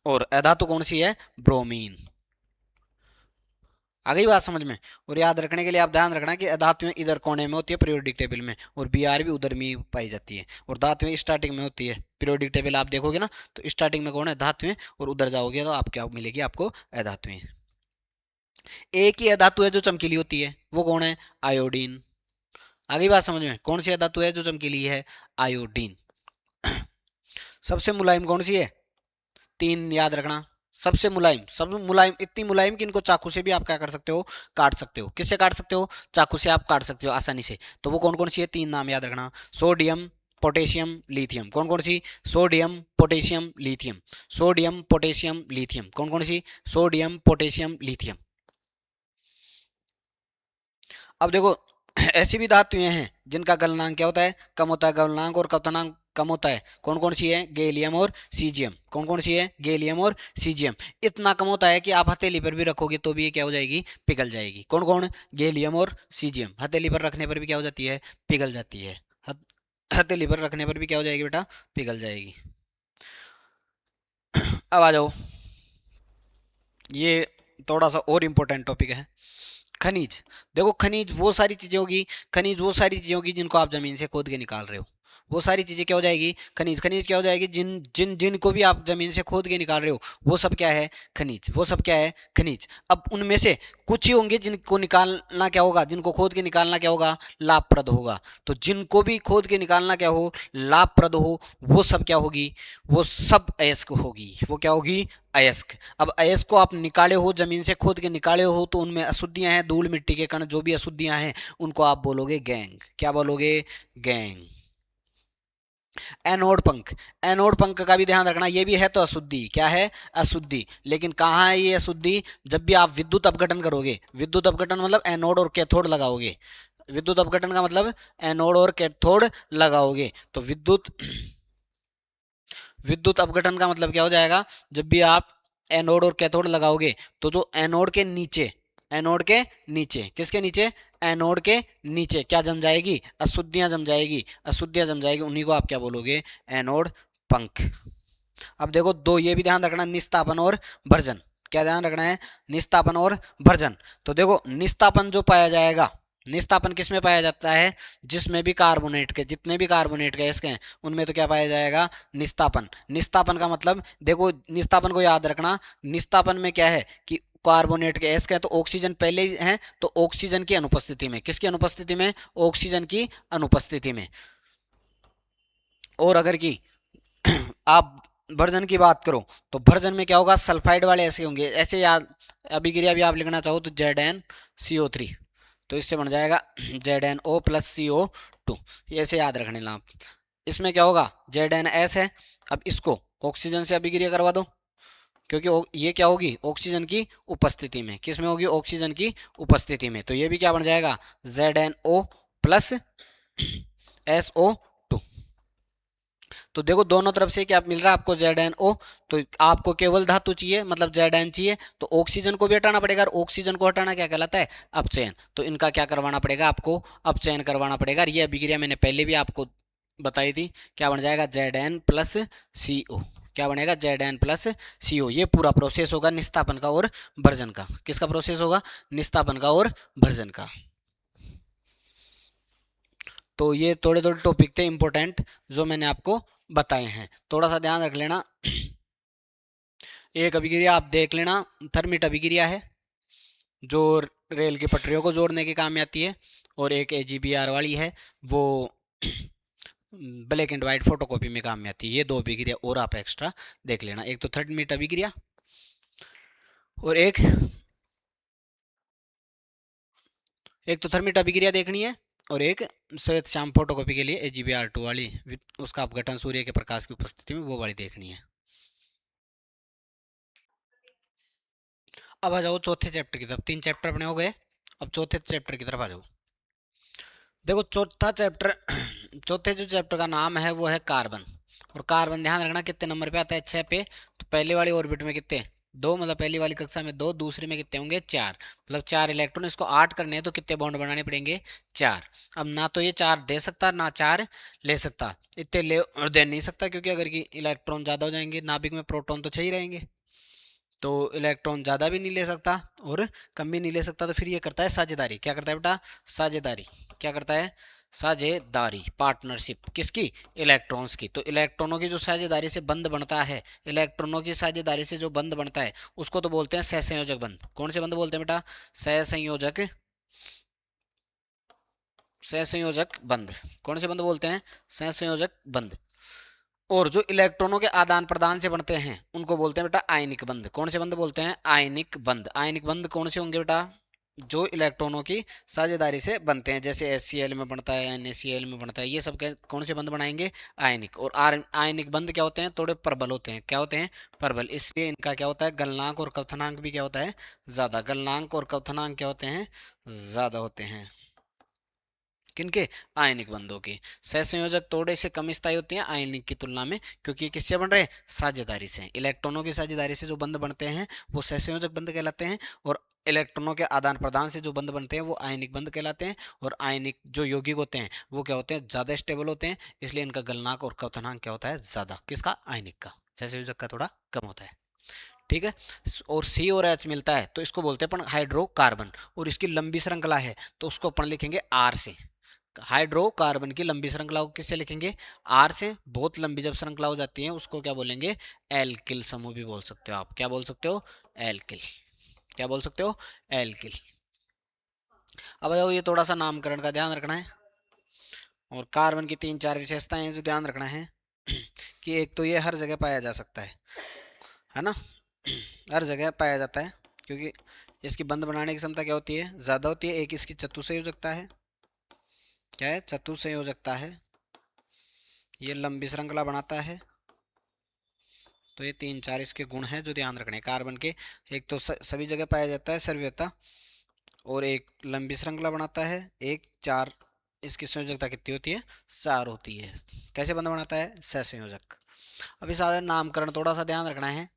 और अधातु कौन सी है, ब्रोमीन। आ गई बात समझ में। और याद रखने के लिए आप ध्यान रखना कि धातुएं इधर कोने में होती है पीरियोडिक टेबल में, और Br भी उधर में पाई जाती है। और धातुएं स्टार्टिंग में होती है। पीरियोडिक टेबल आप देखोगे ना, तो स्टार्टिंग में कौन है, धातुएं, और उधर जाओगे तो आप क्या मिलेगी, आपको अधातुएं। एक ही अधातु है जो चमकीली होती है, वो कौन है, आयोडीन। आगे बात समझ में, कौन सी धातु है जो चमकीली है, आयोडीन। सबसे मुलायम कौन सी है, 3 याद रखना। सबसे मुलायम, सब मुलायम, इतनी मुलायम कि इनको चाकू से भी आप क्या कर सकते हो, काट सकते हो। किससे काट सकते हो, चाकू से आप काट सकते हो आसानी से। तो वो कौन कौन सी है, 3 नाम याद रखना। Sodium, potassium, lithium. कौन कौन सी, sodium, potassium, lithium. Sodium, potassium, lithium. कौन कौन सी, सोडियम, पोटेशियम, लिथियम। अब देखो ऐसी भी धातुएं हैं जिनका गलनांक क्या होता है, कम होता है, गलनांक और कथनांक कम होता है। कौन कौन सी है, गैलियम और सीजियम। कौन कौन सी है, गैलियम और सीजियम। इतना कम होता है कि आप हथेली पर भी रखोगे तो भी ये क्या हो जाएगी, पिघल जाएगी। कौन कौन, गैलियम और सीजियम। हथेली पर रखने पर भी क्या हो जाती है, पिघल जाती है। हथेली पर रखने पर भी क्या हो जाएगी बेटा, पिघल जाएगी। अब आ जाओ, ये थोड़ा सा और इम्पोर्टेंट टॉपिक है, खनिज। देखो खनिज वो सारी चीजें होगी, खनिज वो सारी चीजें होगी जिनको आप जमीन से खोद के निकाल रहे हो। वो सारी चीजें क्या हो जाएगी, खनिज। खनिज क्या हो जाएगी, जिन जिन जिनको भी आप जमीन से खोद के निकाल रहे हो, वो सब क्या है, खनिज। वो सब क्या है, खनिज। अब उनमें से कुछ ही होंगे जिनको निकालना क्या होगा, जिनको खोद के निकालना क्या होगा, लाभप्रद होगा। तो जिनको भी खोद के निकालना क्या हो, लाभप्रद हो, वो सब क्या होगी, वो सब अयस्क होगी। वो क्या होगी, अयस्क। अब अयस्क को आप निकाले हो, जमीन से खोद के निकाले हो, तो उनमें अशुद्धियां हैं, धूल मिट्टी के कण, जो भी अशुद्धियां हैं उनको आप बोलोगे गैंग। क्या बोलोगे, गैंग। एनोड पंख, एनोड पंख का भी ध्यान रखना, ये भी है तो अशुद्धि, क्या है, अशुद्धि। लेकिन कहाँ है ये अशुद्धि, जब भी आप विद्युत अपघटन करोगे, विद्युत अपघटन मतलब एनोड और कैथोड लगाओगे, विद्युत अपघटन का मतलब एनोड और कैथोड लगाओगे, तो विद्युत विद्युत अपघटन का मतलब क्या हो जाएगा, जब भी आप एनोड और कैथोड लगाओगे तो जो एनोड के नीचे, एनोड के नीचे, किसके नीचे, एनोड के नीचे क्या जम जाएगी, अशुद्धियां जम जाएगी, अशुद्धियां जम जाएगी, उन्हीं को आप क्या बोलोगे, एनोड पंख। अब देखो दो, ये भी ध्यान रखना, निस्तापन और भर्जन, क्या ध्यान रखना है, निस्तापन और भर्जन। तो देखो निस्तापन जो पाया जाएगा, निस्तापन किस में पाया जाता है, जिसमें भी कार्बोनेट के, जितने भी कार्बोनेट गैस के हैं उनमें तो क्या पाया जाएगा, निस्तापन। निस्तापन का मतलब देखो, निस्तापन को याद रखना, निस्तापन में क्या है कि कार्बोनेट के गैस का है तो ऑक्सीजन पहले ही है, तो ऑक्सीजन की अनुपस्थिति में, किसकी अनुपस्थिति में, ऑक्सीजन की अनुपस्थिति में। और अगर की आप वर्जन की बात करो तो वर्जन में क्या होगा, सल्फाइड वाले ऐसे होंगे, ऐसे याद, अभिक्रिया भी आप लिखना चाहो तो ZnCO3, तो इससे बन जाएगा ZnO+CO2, ऐसे याद रखने ला आप। इसमें क्या होगा, ZnS है, अब इसको ऑक्सीजन से अभिक्रिया करवा दो, क्योंकि ये क्या होगी, ऑक्सीजन की उपस्थिति में, किस में होगी, ऑक्सीजन की उपस्थिति में, तो ये भी क्या बन जाएगा, ZnO+SO2। तो देखो दोनों तरफ से क्या मिल रहा है आपको, ZnO, तो आपको केवल धातु चाहिए, मतलब Zn चाहिए, तो ऑक्सीजन को भी हटाना पड़ेगा, और ऑक्सीजन को हटाना क्या कहलाता है, अपचयन। तो इनका क्या करवाना पड़ेगा आपको, अपचयन करवाना पड़ेगा। ये अभिक्रिया मैंने पहले भी आपको बताई थी, क्या बन जाएगा, Zn+CO, क्या बनेगा, Zn+CO। ये पूरा प्रोसेस होगा निस्तापन का और भर्जन का, किसका प्रोसेस होगा, निस्तापन का और भर्जन का। तो ये थोड़े थोड़े टॉपिक थे इंपॉर्टेंट जो मैंने आपको बताए हैं, थोड़ा सा ध्यान रख लेना। एक अभिक्रिया आप देख लेना, थर्मिट अभिक्रिया है जो रेल की पटरियों को जोड़ने के काम में आती है, और एक AgBr वाली है, वो ब्लैक एंड व्हाइट फोटोकॉपी में काम में आती है। ये दो अभिक्रिया और आप एक्स्ट्रा देख लेना, एक तो थर्मिट अभिक्रिया और एक तो थर्मिट अभिक्रिया देखनी है, और एक श्वेत श्याम फोटोकॉपी के लिए AgBr2 वाली, उसका अपघटन सूर्य के प्रकाश की उपस्थिति में, वो वाली देखनी है। अब आ जाओ चौथे चैप्टर की तरफ, तीन चैप्टर अपने हो गए, अब चौथे चैप्टर की तरफ आ जाओ। देखो चौथा चैप्टर चौथे जो चैप्टर का नाम है वो है कार्बन। और कार्बन ध्यान रखना कितने नंबर पे आता है, 6 पे। तो पहले वाली ऑर्बिट में कितने, दो, मतलब पहली वाली कक्षा में दो, दूसरे में कितने होंगे, चार, मतलब चार इलेक्ट्रॉन। इसको 8 करने हैं तो कितने बॉन्ड बनाने पड़ेंगे, चार। अब ना तो ये चार दे सकता ना चार ले सकता, इतने ले और दे नहीं सकता, क्योंकि अगर की इलेक्ट्रॉन ज्यादा हो जाएंगे, नाभिक में प्रोटॉन तो चाहिए रहेंगे, तो इलेक्ट्रॉन ज़्यादा भी नहीं ले सकता और कम भी नहीं ले सकता, तो फिर ये करता है साझेदारी। क्या करता है बेटा, साझेदारी। क्या करता है, साझेदारी, पार्टनरशिप, किसकी, इलेक्ट्रॉन्स की। तो इलेक्ट्रॉनों की जो साझेदारी से बंध बनता है, इलेक्ट्रॉनों की साझेदारी से जो बंध बनता है उसको तो बोलते हैं सहसंयोजक बंध। कौन से बंध बोलते हैं बेटा, सहसंयोजक, सहसंयोजक बंध। कौन से बंध बोलते हैं, सहसंयोजक बंध। और जो इलेक्ट्रॉनों के आदान प्रदान से बनते हैं उनको बोलते हैं बेटा आयनिक बंध। कौन से बंध बोलते हैं, आयनिक बंध। आयनिक बंध कौन से होंगे बेटा, जो इलेक्ट्रॉनों की साझेदारी से बनते हैं, जैसे HCl में बनता है, NaCl में बनता है, ये सब कौन से बंध बनाएंगे, आयनिक। और आयनिक बंध क्या होते हैं, थोड़े प्रबल होते हैं। क्या होते हैं, प्रबल। इसलिए इनका क्या होता है, गलनांक और क्वथनांक भी क्या होता है, ज्यादा। गलनांक और क्वथनांक क्या होते हैं, ज्यादा होते हैं। किनके, आयनिक बंधों की। सहसंयोजक थोड़े से कम स्थायी होती हैं आयनिक की तुलना में, क्योंकि किससे बन रहे हैं, साझेदारी से। इलेक्ट्रॉनों की साझेदारी से जो बंध बनते हैं वो सहसंयोजक बंध कहलाते हैं, और इलेक्ट्रॉनों के आदान प्रदान से जो बंध बनते हैं वो आयनिक बंध कहलाते हैं। और आयनिक जो यौगिक होते हैं वो क्या होते हैं, ज्यादा स्टेबल होते हैं, इसलिए इनका गलनांक और क्वथनांक क्या होता है, ज्यादा। किसका, आयनिक का। सहसंयोजक का थोड़ा कम होता है, ठीक है। और C और H मिलता है तो इसको बोलते हैं अपन हाइड्रोकार्बन, और इसकी लंबी श्रृंखला है तो उसको अपन लिखेंगे R से। हाइड्रोकार्बन की लंबी श्रृंखला को किससे लिखेंगे, आर से। बहुत लंबी जब श्रृंखला हो जाती है उसको क्या बोलेंगे, एल्किल समूह भी बोल सकते हो आप। क्या बोल सकते हो, एल्किल। क्या बोल सकते हो, एल्किल। अब आओ ये थोड़ा सा नामकरण का ध्यान रखना है, और कार्बन की तीन चार विशेषताएं हैं जो ध्यान रखना है कि एक तो ये हर जगह पाया जा सकता है ना, हर जगह पाया जाता है, क्योंकि इसकी बंध बनाने की क्षमता क्या होती है, ज़्यादा होती है। एक इसकी चतुसंयोजकता है, क्या है, चतुसंयोजकता है। ये लंबी श्रृंखला बनाता है। तो ये 3 4 इसके गुण हैं जो ध्यान रखने कार्बन के। एक तो सभी जगह पाया जाता है सर्वव्यता, और एक लंबी श्रृंखला बनाता है, एक चार इसकी संयोजकता कितनी होती है, 4 होती है। कैसे बंध बनाता है, सहसंयोजक। अभी साधारण नामकरण थोड़ा सा ध्यान रखना है।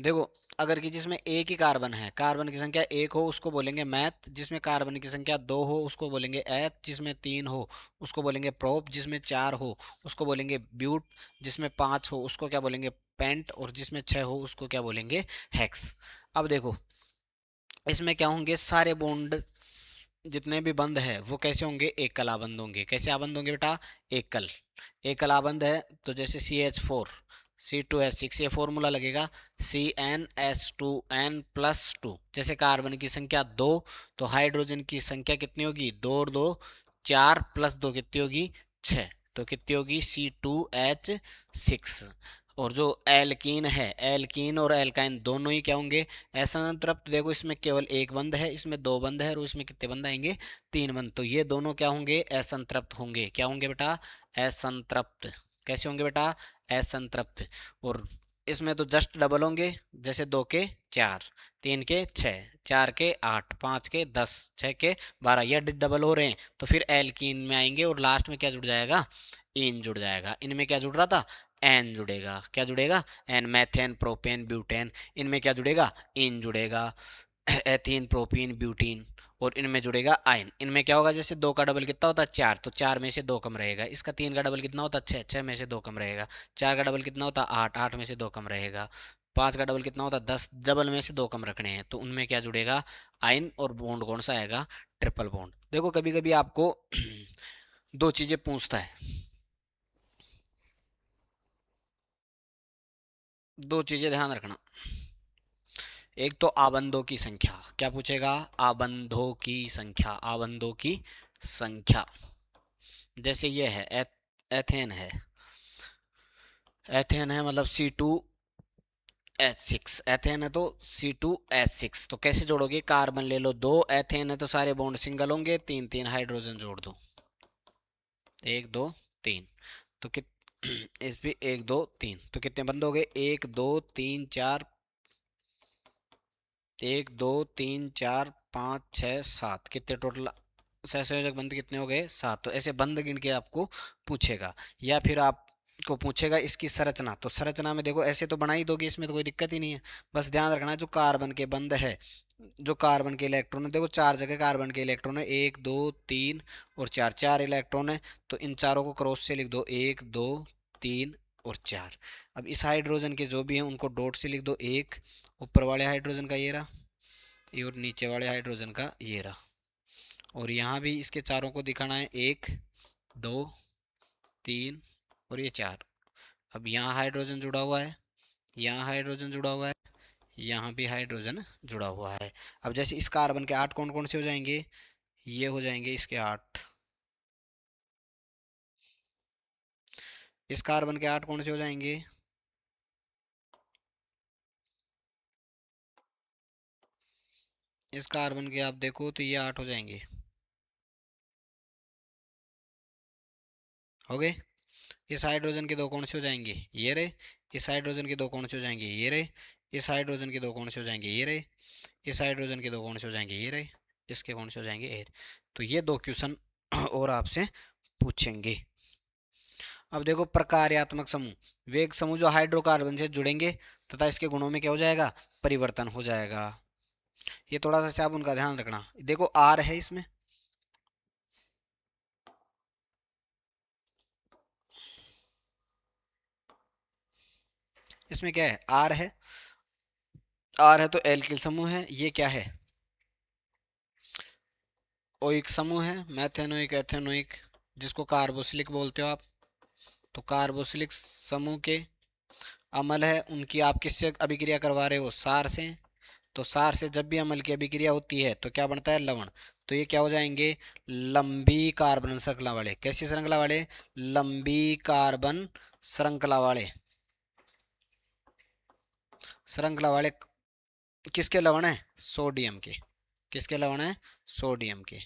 देखो अगर कि जिसमें एक ही कार्बन है, कार्बन की संख्या एक हो उसको बोलेंगे मैथ, जिसमें कार्बन की संख्या दो हो उसको बोलेंगे एथ, जिसमें तीन हो उसको बोलेंगे प्रोप, जिसमें चार हो उसको बोलेंगे ब्यूट, जिसमें पांच हो उसको क्या बोलेंगे पेंट, और जिसमें छह हो उसको क्या बोलेंगे हेक्स। अब देखो इसमें क्या होंगे, सारे बॉन्ड जितने भी बंद है वो कैसे होंगे, एकल आबंध होंगे। कैसे आबंध होंगे बेटा, एकल। एकल आबंध है तो जैसे CH4 C2H6, ये फॉर्मूला लगेगा CnS2n+2। जैसे कार्बन की संख्या दो तो हाइड्रोजन की संख्या कितनी होगी, दो और दो चार, प्लस दो कितनी होगी, छः। तो कितनी होगी, C2H6। और जो एल्कीन है, एल्कीन और एल्काइन दोनों ही क्या होंगे, असंतृप्त। देखो इसमें केवल एक बंद है, इसमें दो बंद है, और इसमें कितने बंद आएंगे, तीन बंद। तो ये दोनों क्या होंगे, असंतृप्त होंगे। क्या होंगे बेटा, असंतृप्त। कैसे होंगे बेटा, असंतृप्त। और इसमें तो जस्ट डबल होंगे, जैसे दो के चार, तीन के छः, चार के आठ, पाँच के 10, छः के 12, ये डबल हो रहे हैं। तो फिर एल्कीन में आएंगे और लास्ट में क्या जुड़ जाएगा, इन जुड़ जाएगा। इनमें क्या जुड़ रहा था, एन जुड़ेगा। क्या जुड़ेगा, एन, मैथेन प्रोपेन ब्यूटेन। इनमें क्या जुड़ेगा, इन जुड़ेगा, एथीन प्रोपीन ब्यूटीन। और इनमें जुड़ेगा आयन। इनमें क्या होगा, जैसे दो का डबल कितना होता है, चार, तो चार में से दो कम रहेगा। इसका तीन का डबल कितना होता है, छः, छः में से दो कम रहेगा। चार का डबल कितना होता है, आठ, आठ में से दो कम रहेगा। पाँच का डबल कितना होता है, 10, डबल में से दो कम रखने हैं। तो उनमें क्या जुड़ेगा, आयन। और बॉन्ड कौन सा आएगा, ट्रिपल बॉन्ड। देखो कभी कभी आपको दो चीजें पूछता है, दो चीजें ध्यान रखना। एक तो आबंधों की संख्या, क्या पूछेगा, आबंधों की संख्या, आबंधों की संख्या। जैसे ये है एथेन है, एथेन है मतलब C2H6, एथेन है तो C2H6। तो कैसे जोड़ोगे, कार्बन ले लो दो, एथेन है तो सारे बॉन्ड सिंगल होंगे, तीन तीन हाइड्रोजन जोड़ दो, एक दो तीन। तो कित इस भी एक दो तीन, तो कितने बंद हो गए, एक दो तीन चार, एक दो तीन चार पाँच छः सात, कितने टोटल सहसंयोजक बंद कितने हो गए, सात। तो ऐसे बंद गिन के आपको पूछेगा। या फिर आपको पूछेगा इसकी संरचना, तो संरचना में देखो ऐसे तो बना ही दोगे, इसमें तो कोई दिक्कत ही नहीं है। बस ध्यान रखना जो कार्बन के बंद है, जो कार्बन के इलेक्ट्रॉन है, देखो चार जगह कार्बन के इलेक्ट्रॉन है, एक दो तीन और चार, चार इलेक्ट्रॉन है। तो इन चारों को क्रॉस से लिख दो, एक दो तीन और चार। अब इस हाइड्रोजन के जो भी हैं उनको डॉट से लिख दो, एक ऊपर वाले हाइड्रोजन का ये रहा, ये और नीचे वाले हाइड्रोजन का ये रहा। और यहाँ भी इसके चारों को दिखाना है, एक दो तीन और ये चार। अब यहाँ हाइड्रोजन जुड़ा हुआ है, यहाँ हाइड्रोजन जुड़ा हुआ है, यहाँ भी हाइड्रोजन जुड़ा हुआ है। अब जैसे इस कार्बन के आठ कौन कौन से हो जाएंगे, ये हो जाएंगे इसके आठ। इस कार्बन के आठ कौन से हो जाएंगे, इस कार्बन के आप देखो तो ये आठ हो जाएंगे, हो गए। इस हाइड्रोजन के दो कौन से हो जाएंगे, ये रहे। इस हाइड्रोजन के दो कौन से हो जाएंगे, ये रहे। इस हाइड्रोजन के दो कौन से हो जाएंगे, ये रहे। इस हाइड्रोजन के दो कौन से हो जाएंगे, ये रहे। इसके कौन से हो जाएंगे, ये। तो ये दो क्वेश्चन और आपसे पूछेंगे। अब देखो प्रकार्यात्मक समूह, वेग समूह जो हाइड्रोकार्बन से जुड़ेंगे तथा इसके गुणों में क्या हो जाएगा, परिवर्तन हो जाएगा। ये थोड़ा सा आप उनका ध्यान रखना। देखो आर है इसमें, इसमें क्या है, आर है। आर है तो एल्किल समूह है। ये क्या है, ओइक समूह है, मैथेनोइक एथेनोइक, जिसको कार्बोसिलिक बोलते हो आप। तो कार्बोसिलिक समूह के अम्ल है, उनकी आप किससे अभिक्रिया करवा रहे हो, सार से। तो सार से जब भी अम्ल की अभिक्रिया होती है तो क्या बनता है, लवण। तो ये क्या हो जाएंगे, लंबी कार्बन श्रृंखला वाले। कैसी श्रृंखला वाले, लंबी कार्बन श्रृंखला वाले, श्रृंखला वाले। किसके लवण है, सोडियम के। किसके लवण है, सोडियम के।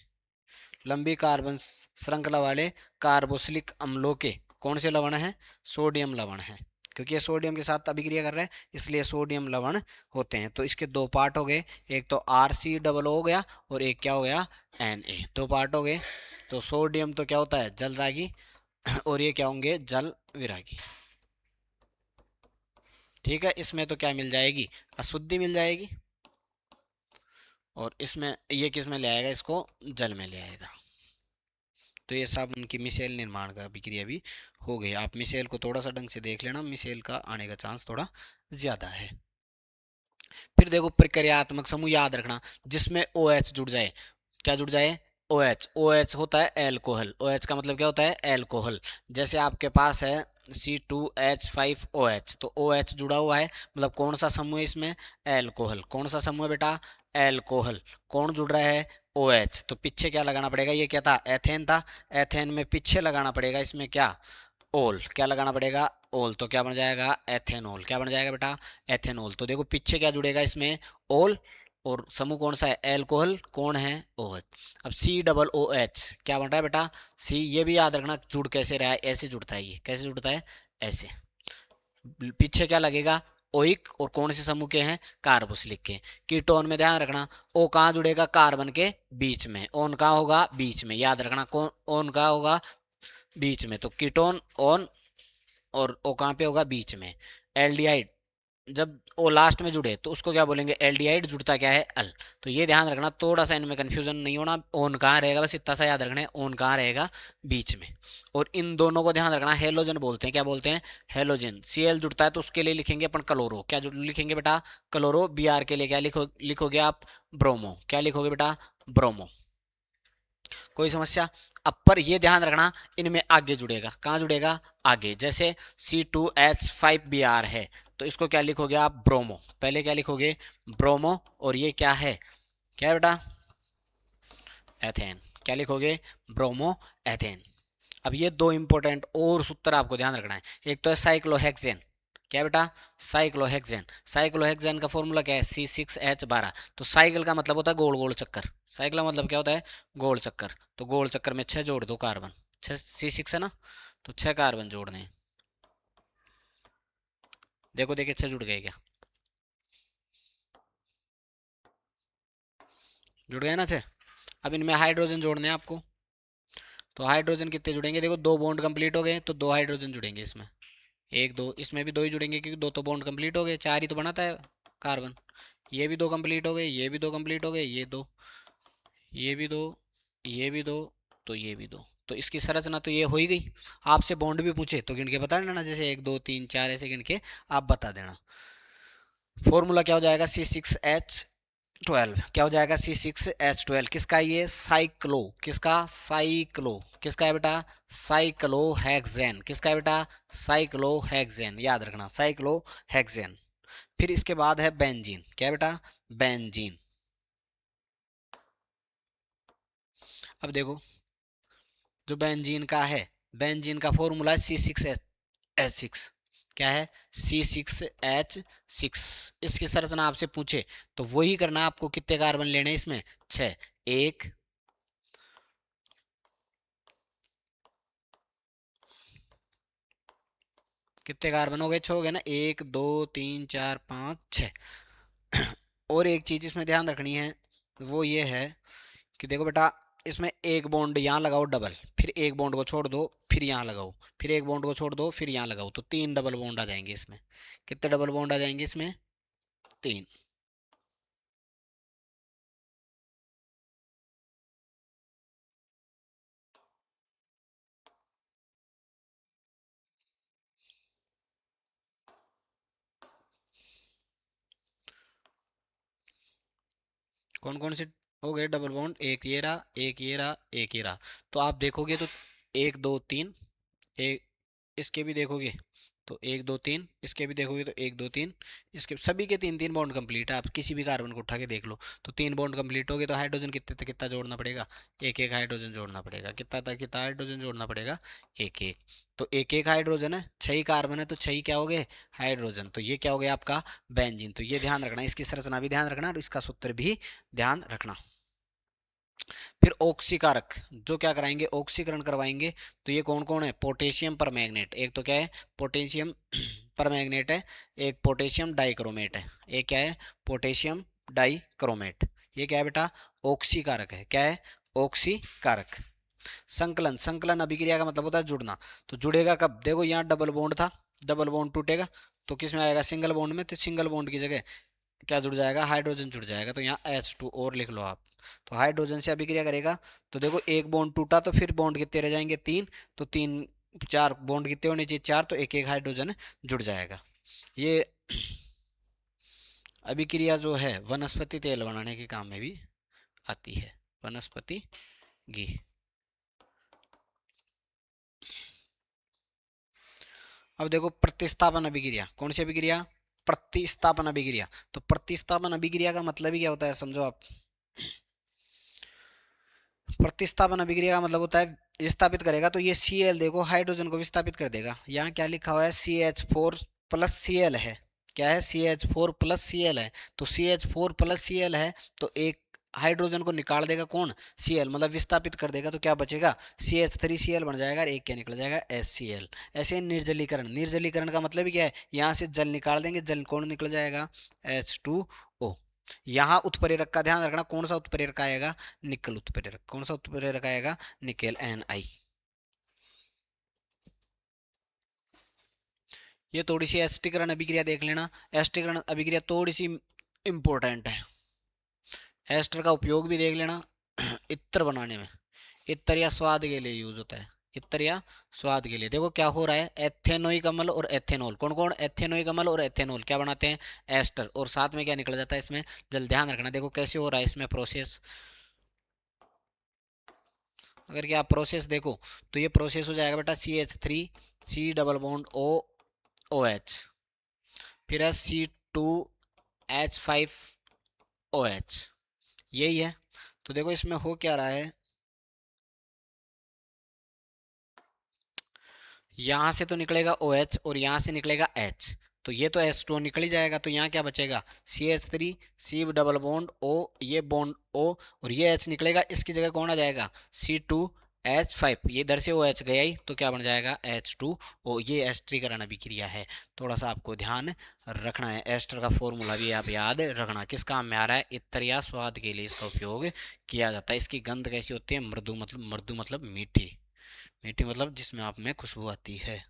लंबी कार्बन श्रृंखला वाले कार्बोक्सिलिक अम्लों के कौन से लवण है? सोडियम लवण है, क्योंकि ये सोडियम के साथ अभिक्रिया कर रहे हैं इसलिए सोडियम लवण होते हैं। तो इसके दो पार्ट हो गए, एक तो RC हो गया और एक क्या हो गया, Na। दो पार्ट हो गए। तो सोडियम तो क्या होता है, जल रागी, और ये क्या होंगे, जल विरागी। ठीक है, इसमें तो क्या मिल जाएगी, अशुद्धि मिल जाएगी, और इसमें ये किस में ले आएगा, इसको जल में ले आएगा। तो ये सब उनकी मिसेल निर्माण का प्रक्रिया भी हो गई। आप मिसेल को थोड़ा सा ढंग से देख लेना, मिसेल का आने का चांस थोड़ा ज्यादा है। फिर देखो प्रक्रियात्मक समूह याद रखना, जिसमें OH जुड़ जाए। क्या जुड़ जाए, OH। OH होता है एल्कोहल। OH का मतलब क्या होता है, एल्कोहल। जैसे आपके पास है C2H5OH, तो OH जुड़ा हुआ है, मतलब कौन सा समूह है इसमें, एल्कोहल। कौन सा समूह है बेटा, एल्कोहल। कौन जुड़ रहा है, OH। तो पीछे क्या लगाना पड़ेगा, ये क्या था, एथेन था, एथेन में पीछे लगाना पड़ेगा इसमें क्या, ओल। क्या लगाना पड़ेगा, ओल। तो क्या बन जाएगा, एथेनॉल। क्या बन जाएगा बेटा, एथेनॉल। तो देखो पीछे क्या जुड़ेगा इसमें, ओल, और समूह कौन सा है, एल्कोहल। कौन है, OH। अब COOH क्या बन रहा है बेटा, सी। ये भी याद रखना जुड़ कैसे रहा है, ऐसे जुड़ता है, ये कैसे जुड़ता है, ऐसे। पीछे क्या लगेगा, ओइक, और कौन से समूह के हैं, कार्बोक्सिलिक के। कीटोन में ध्यान रखना, ओ कहाँ जुड़ेगा, कार्बन के बीच में। ओन कहाँ होगा, बीच में। याद रखना, कौन ओन कहाँ होगा, बीच में। तो कीटोन ओन, और ओ कहाँ पे होगा, बीच में। एल्डिहाइड जब ओ लास्ट में जुड़े तो उसको क्या बोलेंगे, एल्डिहाइड। जुड़ता क्या है, अल। तो ये ध्यान रखना, थोड़ा सा इनमें कंफ्यूजन नहीं होना। ओन कहाँ रहेगा, बस इतना सा याद रखना है, ओन कहाँ रहेगा, बीच में। और इन दोनों को ध्यान रखना, हेलोजन बोलते हैं। क्या बोलते हैं, हेलोजन। Cl जुड़ता है तो उसके लिए लिखेंगे अपन क्लोरो। क्या लिखेंगे बेटा, क्लोरो। Br के लिए क्या लिखोगे आप, ब्रोमो। क्या लिखोगे बेटा, ब्रोमो। कोई समस्या। अब पर ये ध्यान रखना, इनमें आगे जुड़ेगा। कहाँ जुड़ेगा, आगे। जैसे C2H5Br है, तो इसको क्या लिखोगे आप, ब्रोमो। पहले क्या लिखोगे, ब्रोमो, और ये क्या है, क्या है बेटा, एथेन। क्या लिखोगे, ब्रोमो एथेन। अब ये दो इंपॉर्टेंट और सूत्र आपको ध्यान रखना है। एक तो है साइक्लोहेक्सेन। क्या बेटा, साइक्लोहेक्सेन। साइक्लोहेक्सेन का फॉर्मूला क्या है, C6H12। तो साइकिल का मतलब होता है गोल गोल चक्कर। साइकिल का मतलब क्या होता है, गोल चक्कर। तो गोल चक्कर में 6 जोड़ दो कार्बन, 6 C6 है ना, तो 6 कार्बन जोड़ने हैं। देखो देखिए 6 जुड़ गए क्या, जुड़ गए ना 6। अब इनमें हाइड्रोजन जोड़ने हैं आपको। तो हाइड्रोजन कितने जुड़ेंगे, देखो 2 बॉन्ड कंप्लीट हो गए तो 2 हाइड्रोजन जुड़ेंगे इसमें। एक दो, इसमें भी 2 ही जुड़ेंगे क्योंकि 2 तो बॉन्ड कंप्लीट हो गए, 4 ही तो बनाता है कार्बन। ये भी 2 कंप्लीट हो गए, ये भी 2 कंप्लीट हो गए, ये 2, ये भी 2, ये भी 2, तो ये भी 2। तो इसकी संरचना तो ये हो ही गई। आपसे बॉन्ड भी पूछे तो गिन के बता देना, जैसे 1 2 3 4 ऐसे गिन के आप बता देना। फॉर्मूला क्या हो जाएगा, C6H12। क्या हो जाएगा, C6H12। किसका, ये साइक्लो। किसका, साइक्लो। किसका है बेटा, साइक्लोहेक्सेन। किसका है बेटा, साइक्लोहेक्सेन। याद रखना, साइक्लोहेक्सेन। फिर इसके बाद है बेंजीन। क्या है बेटा, बेंजीन। अब देखो जो बेंजीन का है, बेंजीन का फॉर्मूला है C6H6। क्या है, C6H6। इसकी संरचना आपसे पूछे तो वही करना आपको। कितने कार्बन लेने इसमें, 6। एक, कितने कार्बन हो गए, 6 हो गए ना, 1 2 3 4 5 6। और एक चीज इसमें ध्यान रखनी है, वो ये है कि देखो बेटा, इसमें एक बॉन्ड यहाँ लगाओ डबल, फिर एक बॉन्ड को छोड़ दो, फिर यहाँ लगाओ, फिर एक बॉन्ड को छोड़ दो, फिर यहाँ लगाओ, तो 3 डबल बॉन्ड आ जाएंगे इसमें। कितने डबल बॉन्ड आ जाएंगे इसमें, 3। कौन कौन से हो गए डबल बॉन्ड, एक ये रहा, एक ये रहा, एक ये रहा। तो आप देखोगे तो 1 2 3, एक इसके भी देखोगे तो 1 2 3, इसके भी देखोगे तो 1 2 3, इसके सभी के 3 3 बॉन्ड कंप्लीट है। आप किसी भी कार्बन को उठा के देख लो तो 3 बॉन्ड कंप्लीट हो गए। तो हाइड्रोजन कितने तक कितना जोड़ना पड़ेगा, एक एक हाइड्रोजन जोड़ना पड़ेगा। कितना तक कितना हाइड्रोजन जोड़ना पड़ेगा, एक एक। तो एक एक हाइड्रोजन है, 6 ही कार्बन है, तो 6 ही क्या हो गए, हाइड्रोजन। तो ये क्या हो गया आपका, बेंजीन। तो ये ध्यान रखना, इसकी संरचना भी ध्यान रखना और इसका सूत्र भी ध्यान रखना। फिर ऑक्सीकारक जो क्या कराएंगे, ऑक्सीकरण करवाएंगे। तो ये कौन कौन है, पोटेशियम परमैंगनेट, एक तो क्या है पोटेशियम परमैंगनेट है, एक पोटेशियम डाइक्रोमेट है, एक क्या है पोटेशियम डाइक्रोमेट। ये क्या है बेटा, ऑक्सीकारक है। क्या है, ऑक्सीकारक। संकलन, संकलन अभिक्रिया का मतलब होता है जुड़ना। तो जुड़ेगा कब, देखो यहाँ डबल बॉन्ड था, डबल बॉन्ड टूटेगा तो किस में आएगा, सिंगल बॉन्ड में। तो सिंगल बॉन्ड की जगह क्या जुड़ जाएगा, हाइड्रोजन जुड़ जाएगा। तो यहाँ H2 और लिख लो आप। तो हाइड्रोजन से अभिक्रिया करेगा। तो देखो एक बॉन्ड टूटा तो फिर बॉन्ड कितने रह जाएंगे, तीन। तो तीन चार बॉन्ड कितने होने चाहिए, चार। तो एक एक हाइड्रोजन जुड़ जाएगा। ये अभिक्रिया जो है वनस्पति तेल बनाने के काम में भी आती है, वनस्पति घी। अब देखो प्रतिस्थापन अभिक्रिया, कौन सी अभिक्रिया, प्रतिस्थापन अभिक्रिया। तो प्रतिस्थापन अभिक्रिया का मतलब ही क्या होता है, समझो आप। प्रतिस्थापन अभिक्रिया का मतलब होता है विस्थापित करेगा। तो ये Cl देखो हाइड्रोजन को विस्थापित कर देगा। यहाँ क्या लिखा हुआ है, CH4 प्लस Cl है। क्या है, CH4 प्लस Cl है। तो CH4 प्लस Cl है तो एक हाइड्रोजन को निकाल देगा कौन, Cl, मतलब विस्थापित कर देगा। तो क्या बचेगा, CH3Cl बन जाएगा और एक क्या निकल जाएगा, HCl। ऐसे निर्जलीकरण, निर्जलीकरण का मतलब ही क्या है, यहाँ से जल निकाल देंगे, जल कौन निकल जाएगा, H2O। यहाँ उत्प्रेरक का ध्यान रखना, कौन सा उत्प्रेरक आएगा, निकल उत्प्रेरक। कौन सा उत्प्रेरक आएगा, निकेल Ni। ये थोड़ी सी एस्टिकरण अभिक्रिया देख लेना। एस्टिकरण अभिक्रिया थोड़ी सी इंपॉर्टेंट है। एस्टर का उपयोग भी देख लेना इत्र बनाने में। इत्र या स्वाद के लिए यूज होता है, इत्र या स्वाद के लिए। देखो क्या हो रहा है, एथेनोइक अम्ल और एथेनॉल, कौन कौन, एथेनोइक अम्ल और एथेनॉल क्या बनाते हैं, एस्टर। और साथ में क्या निकल जाता है इसमें, जल। ध्यान रखना, देखो कैसे हो रहा है इसमें प्रोसेस। अगर क्या प्रोसेस देखो तो ये प्रोसेस हो जाएगा बेटा, CH3 C double bond O OH, फिर है C2H5OH, यही है। तो देखो इसमें हो क्या रहा है, यहां से तो निकलेगा OH और यहां से निकलेगा H। तो ये तो H2O निकल ही जाएगा। तो यहाँ क्या बचेगा, CH3 C double bond O, ये बॉन्ड O और ये H निकलेगा। इसकी जगह कौन आ जाएगा, C2H5। ये इधर से OH गया ही तो क्या बन जाएगा, H2O। ये एस्टरीकरण अभिक्रिया है, थोड़ा सा आपको ध्यान रखना है। एस्टर का फॉर्मूला भी आप याद रखना। किस काम में आ रहा है, इत्र या स्वाद के लिए इसका उपयोग किया जाता है। इसकी गंध कैसी होती है, मृदु मतलब मीठी, मीठी मतलब जिसमें आप में खुशबू आती है।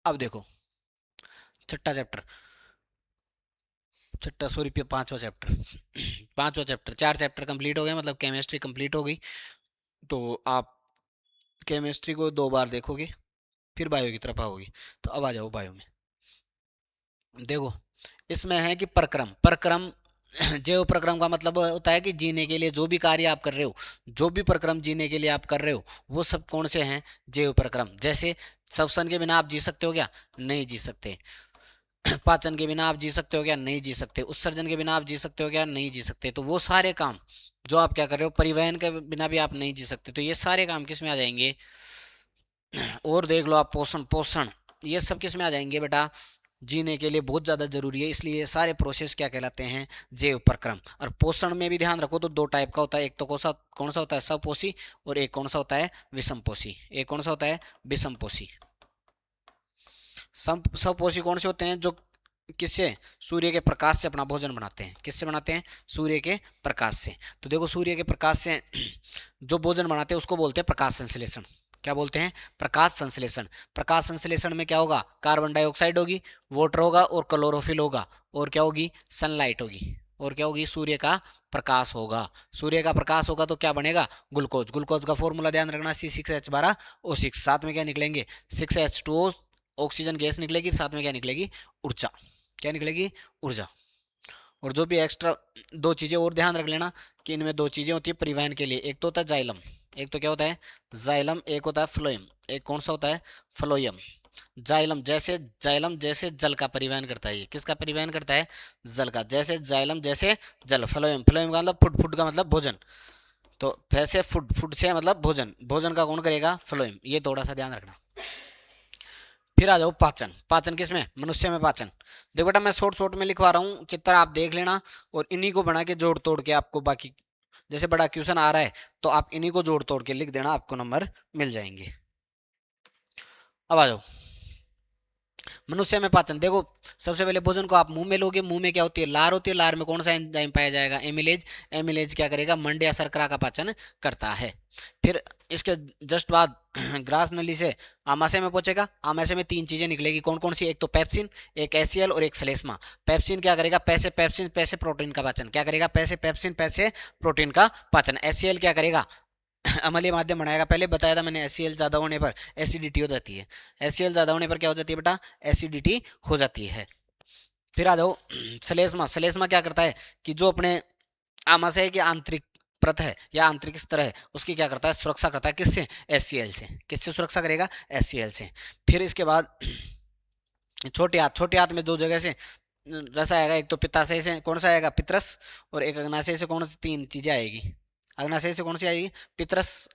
अब देखो छठा चैप्टर, छठा सॉरी पांचवा चैप्टर पांचवा चैप्टर, चार चैप्टर कंप्लीट हो गए, मतलब केमिस्ट्री कंप्लीट हो गई। तो आप केमिस्ट्री को दो बार देखोगे फिर बायो की तरफ आओगे। तो अब आ जाओ बायो में। देखो इसमें है कि प्रक्रम, प्रक्रम जैव प्रक्रम का मतलब होता है कि जीने के लिए जो भी कार्य आप कर रहे हो, जो भी प्रक्रम जीने के लिए आप कर रहे हो, वो सब कौन से हैं, जैव प्रक्रम। जैसे श्वसन के बिना आप जी सकते हो क्या, नहीं जी सकते। पाचन के बिना आप जी सकते हो क्या, नहीं जी सकते। उत्सर्जन के बिना आप जी सकते हो क्या, नहीं जी सकते। तो वो सारे काम जो आप क्या कर रहे हो, परिवहन के बिना भी आप नहीं जी सकते। तो ये सारे काम किस में आ जाएंगे, और देख लो आप पोषण, पोषण ये सब किस में आ जाएंगे बेटा, जीने के लिए बहुत ज़्यादा जरूरी है। इसलिए ये सारे प्रोसेस क्या कहलाते हैं, जैव प्रक्रम। और पोषण में भी ध्यान रखो तो दो टाइप का होता है, एक तो कौन सा होता है, स्वपोषी, और एक कौन सा होता है, विषमपोषी। एक कौन सा होता है, विषमपोषी। स्वपोषी कौन से होते हैं, जो किससे, सूर्य के प्रकाश से अपना भोजन बनाते हैं। किससे बनाते हैं, सूर्य के प्रकाश से। तो देखो सूर्य के प्रकाश से जो भोजन बनाते हैं उसको बोलते हैं प्रकाश संश्लेषण। क्या बोलते हैं, प्रकाश संश्लेषण। प्रकाश संश्लेषण में क्या होगा, कार्बन डाइऑक्साइड होगी, वाटर होगा और क्लोरोफिल होगा, और क्या होगी, सनलाइट होगी, और क्या होगी, सूर्य का प्रकाश होगा। सूर्य का प्रकाश होगा तो क्या बनेगा, ग्लूकोज। ग्लूकोज का फॉर्मूला ध्यान रखना, C6H12O6। साथ में क्या निकलेंगे, 6H2O, ऑक्सीजन गैस निकलेगी, साथ में क्या निकलेगी, ऊर्जा। क्या निकलेगी, ऊर्जा। और जो भी एक्स्ट्रा दो चीजें और ध्यान रख लेना कि इनमें दो चीजें होती है परिवहन के लिए, एक तो होता है जाइलम, एक तो क्या होता है, जाइलम, एक होता है फ्लोएम। एक कौन सा होता है, फ्लोएम। जाइलम जैसे जल का परिवहन करता है, ये किसका परिवहन करता है, जल का। जैसे जाइलम जैसे जल, फ्लोएम, फ्लोएम का मतलब फूड, फूड का मतलब भोजन। तो वैसे फूड, फूड से मतलब भोजन, भोजन का कौन करेगा, फ्लोएम। ये थोड़ा सा ध्यान रखना। फिर आ जाओ पाचन, पाचन किसमें, मनुष्य में पाचन। देखो बेटा मैं शॉर्ट शॉर्ट में लिखवा रहा हूँ, चित्र आप देख लेना और इन्हीं को बना के जोड़ तोड़ के आपको बाकी जैसे बड़ा क्वेश्चन आ रहा है तो आप इन्हीं को जोड़ तोड़ के लिख देना, आपको नंबर मिल जाएंगे। अब आ जाओ मनुष्य में पाचन। देखो सबसे पहले भोजन को आप मुंह में लोगे, मुंह में क्या होती है, लार होती है, लार में कौन सा एंजाइम पाया जाएगा, एमिलेज। एमिलेज क्या करेगा, मंड या शर्करा का पाचन करता है। फिर इसके जस्ट बाद ग्रास नली से आमाशय में पहुंचेगा। आमाशय में तीन चीजें निकलेगी, कौन कौन सी, एक तो पेप्सिन, एक एसीएल और एक सलेस्मा। पेप्सिन क्या करेगा, पैसे पेप्सिन पैसे प्रोटीन का पाचन, क्या करेगा, पैसे पेप्सिन पैसे प्रोटीन का पाचन। एसीएल क्या करेगा, अम्लीय माध्यम बनाएगा। पहले बताया था मैंने, एसीएल ज्यादा होने पर एसिडिटी हो जाती है। एसीएल ज्यादा होने पर क्या हो जाती है बेटा, एसिडिटी हो जाती है। फिर आ जाओ सलेस्मा। सलेस्मा क्या करता है कि जो अपने आमाशय की आंतरिक परत है या आंतरिक स्तर है उसकी क्या करता है, सुरक्षा करता है। किससे, एचसीएल से। किससे सुरक्षा करेगा, एचसीएल से। फिर इसके बाद छोटे हाथ। छोटे हाथ में दो जगह से रस आएगा, एक तो पित्ताशय से कौन सा आएगा, पितरस, और एक अग्नाशय से कौन सी, तीन चीजें आएगी। अग्नाशय से कौन सी आएगी, पितरस,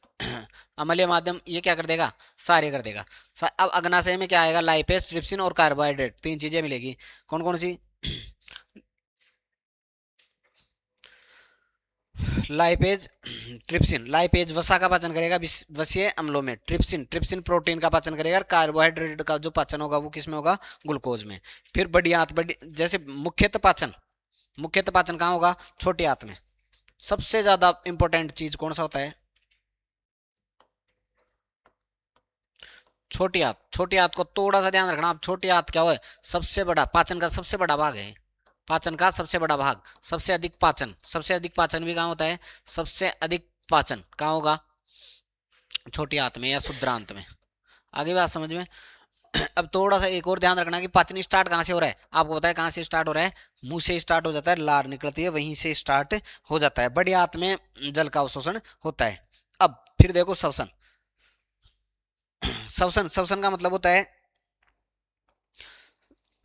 अम्लीय माध्यम, ये क्या कर देगा, सारे कर देगा। अब अग्नाशय में क्या आएगा, लाइपेज, ट्रिप्सिन और कार्बोहाइड्रेट, तीन चीजें मिलेगी। कौन कौन सी, लाइपेज, ट्रिप्सिन। लाइपेज वसा का पाचन करेगा वसीय अम्लों में। ट्रिप्सिन, ट्रिप्सिन प्रोटीन का पाचन करेगा। और कार्बोहाइड्रेट का जो पाचन होगा वो किस में होगा, ग्लूकोज में। फिर बड़ी आंत, बड़ी जैसे मुख्यतः पाचन, मुख्यतः पाचन कहाँ होगा, छोटी आंत में। सबसे ज्यादा इंपॉर्टेंट चीज कौन सा होता है, छोटी आंत। छोटी आंत को थोड़ा सा ध्यान रखना आप। छोटी आंत क्या हो, सबसे बड़ा पाचन का सबसे बड़ा भाग है। पाचन का सबसे बड़ा भाग, सबसे अधिक पाचन। सबसे अधिक पाचन भी कहाँ होता है, सबसे अधिक पाचन कहाँ होगा, छोटी आंत में या शुद्रांत में। आगे बात समझ में। अब थोड़ा सा एक और ध्यान रखना कि पाचन स्टार्ट कहाँ से हो रहा है, आपको पता है कहाँ से स्टार्ट हो रहा है, मुंह से स्टार्ट हो जाता है, लार निकलती है वहीं से स्टार्ट हो जाता है। बड़ी आंत में जल का अवशोषण होता है। अब फिर देखो श्वसन। श्वसन, श्वसन का मतलब होता है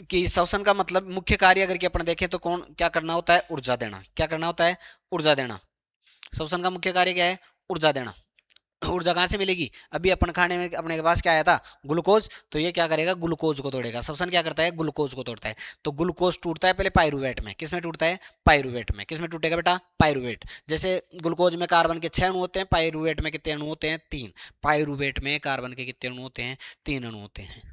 कि श्वसन का मतलब मुख्य कार्य अगर कि अपन देखें तो कौन क्या करना होता है, ऊर्जा देना। क्या करना होता है, ऊर्जा देना। श्वसन का मुख्य कार्य क्या है, ऊर्जा देना। ऊर्जा कहाँ से मिलेगी, अभी अपन खाने में अपने के पास क्या आया था, ग्लूकोज। तो ये क्या करेगा, ग्लूकोज को तोड़ेगा। श्वसन क्या करता है, ग्लूकोज को तोड़ता है। तो ग्लूकोज टूटता है पहले पायरुवेट में। किस में टूटता है, पायरुवेट में। किस में टूटेगा बेटा, पायरुवेट। जैसे ग्लूकोज में कार्बन के 6 अणु होते हैं, पायरुवेट में कितने अणु होते हैं, 3। पायरुवेट में कार्बन के कितने अणु होते हैं, 3 अणु होते हैं।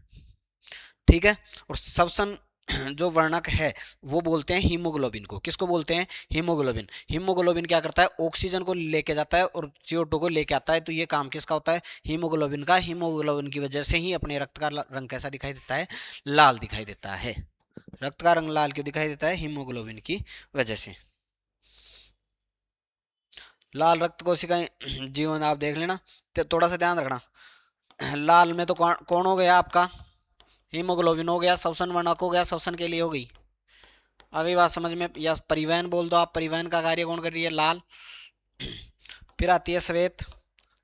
ठीक है। और श्वसन जो वर्णक है वो बोलते हैं हीमोग्लोबिन को। किसको बोलते हैं, हीमोग्लोबिन। हीमोग्लोबिन क्या करता है, ऑक्सीजन को लेके जाता है और CO2 को लेके आता है। तो ये काम किसका होता है, हीमोग्लोबिन का। हीमोग्लोबिन की वजह से ही अपने रक्त का रंग कैसा दिखाई देता है, लाल दिखाई देता है। रक्त का रंग लाल क्यों दिखाई देता है, हीमोग्लोबिन की वजह से। लाल रक्त कोशिकाएं जीवन आप देख लेना, तो थोड़ा सा ध्यान रखना। लाल में तो कौन कौन हो गया आपका, हीमोग्लोबिन हो गया। श्वसन वर्णक हो गया, श्वसन के लिए हो गई। अगली बात समझ में, या परिवहन बोल दो आप, परिवहन का कार्य कौन कर रही है, लाल। फिर आती है श्वेत।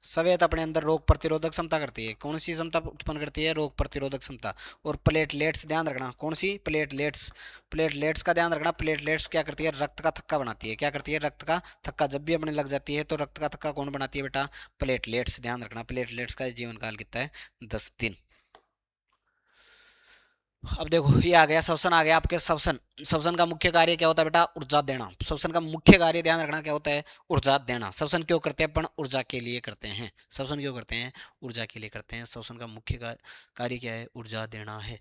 श्वेत अपने अंदर रोग प्रतिरोधक क्षमता करती है। कौन सी क्षमता उत्पन्न करती है, रोग प्रतिरोधक क्षमता। और प्लेटलेट्स, ध्यान रखना कौन सी, प्लेटलेट्स। प्लेटलेट्स का ध्यान रखना। प्लेटलेट्स क्या करती है, रक्त का थक्का बनाती है। क्या करती है, रक्त का थक्का। जब भी अपने लग जाती है तो रक्त का थक्का कौन बनाती है बेटा, प्लेटलेट्स। ध्यान रखना प्लेटलेट्स का जीवन काल कितना है, 10 दिन। अब देखो ये आ गया श्वसन, आ गया आपके श्वसन। श्वसन का मुख्य कार्य क्या होता है बेटा, ऊर्जा देना। श्वसन का मुख्य कार्य ध्यान रखना क्या होता है, ऊर्जा देना। श्वसन क्यों करते हैं अपन, ऊर्जा के लिए करते हैं। श्वसन क्यों करते हैं, ऊर्जा के लिए करते हैं। श्वसन का मुख्य कार्य क्या है, ऊर्जा देना है।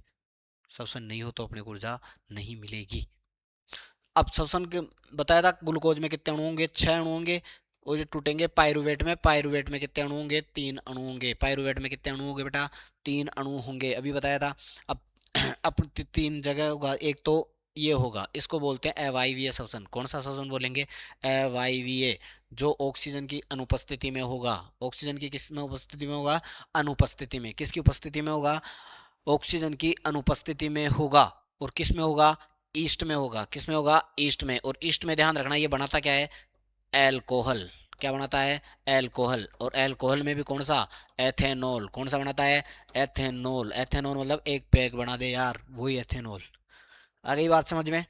श्वसन नहीं हो तो अपने को ऊर्जा नहीं मिलेगी। अब श्वसन के बताया था, ग्लूकोज में कितने अणु होंगे, 6 अणु होंगे। और ये टूटेंगे पायरुवेट में। पायरुवेट में कितने अणु होंगे, 3 अणु होंगे। पायरुवेट में कितने अणु होंगे बेटा, 3 अणु होंगे, अभी बताया था। अब अब 3 जगह होगा, एक तो ये होगा, इसको बोलते हैं अवायवीय श्वसन। कौन सा श्वसन बोलेंगे, अवायवीय। जो ऑक्सीजन की अनुपस्थिति में होगा। ऑक्सीजन की किस में उपस्थिति में होगा, अनुपस्थिति में। किसकी उपस्थिति में होगा, ऑक्सीजन की अनुपस्थिति में होगा। और किस में होगा, ईस्ट में होगा। किस में होगा, ईस्ट में। और ईस्ट में ध्यान रखना ये बनाता क्या है, एल्कोहल। क्या बनाता है, एल्कोहल। और एल्कोहल में भी कौन सा, एथेनॉल। कौन सा बनाता है, एथेनॉल। एथेनॉल मतलब एक पैक बना दे यार, वही एथेनॉल। आ गई बात समझ में।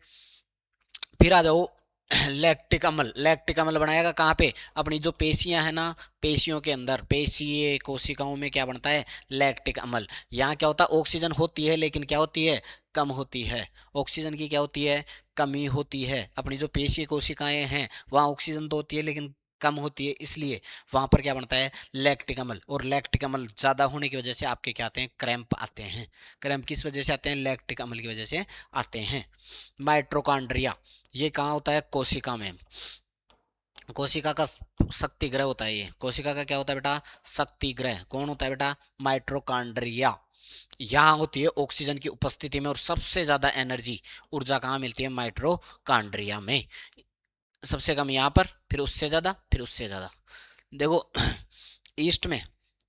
फिर आ जाओ लैक्टिक अम्ल, लैक्टिक अम्ल बनाएगा कहाँ पे, अपनी जो पेशियां है ना, पेशियों के अंदर, पेशीय कोशिकाओं में क्या बनता है, लैक्टिक अम्ल। यहाँ क्या होता है, ऑक्सीजन होती है लेकिन क्या होती है, कम होती है। ऑक्सीजन की क्या होती है, कमी होती है। अपनी जो पेशीय कोशिकाएं हैं वहाँ ऑक्सीजन तो होती है लेकिन कम होती है, इसलिए वहां पर क्या बनता है, लैक्टिक अम्ल। और लैक्टिक अम्ल ज्यादा होने की वजह से आपके क्या आते हैं, क्रैम्प आते हैं। क्रैम्प किस वजह से आते हैं, लैक्टिक अम्ल की वजह से आते हैं। माइट्रोकॉन्ड्रिया, ये कहाँ होता है, कोशिका में। कोशिका का शक्ति ग्रह होता है ये। कोशिका का क्या होता है बेटा, शक्ति ग्रह। कौन होता है बेटा, माइट्रोकॉन्ड्रिया। यहाँ होती है ऑक्सीजन की उपस्थिति में, और सबसे ज्यादा एनर्जी, ऊर्जा कहाँ मिलती है, माइट्रोकॉन्ड्रिया में। सबसे कम यहाँ पर, फिर उससे ज्यादा, फिर उससे ज्यादा। देखो ईस्ट में,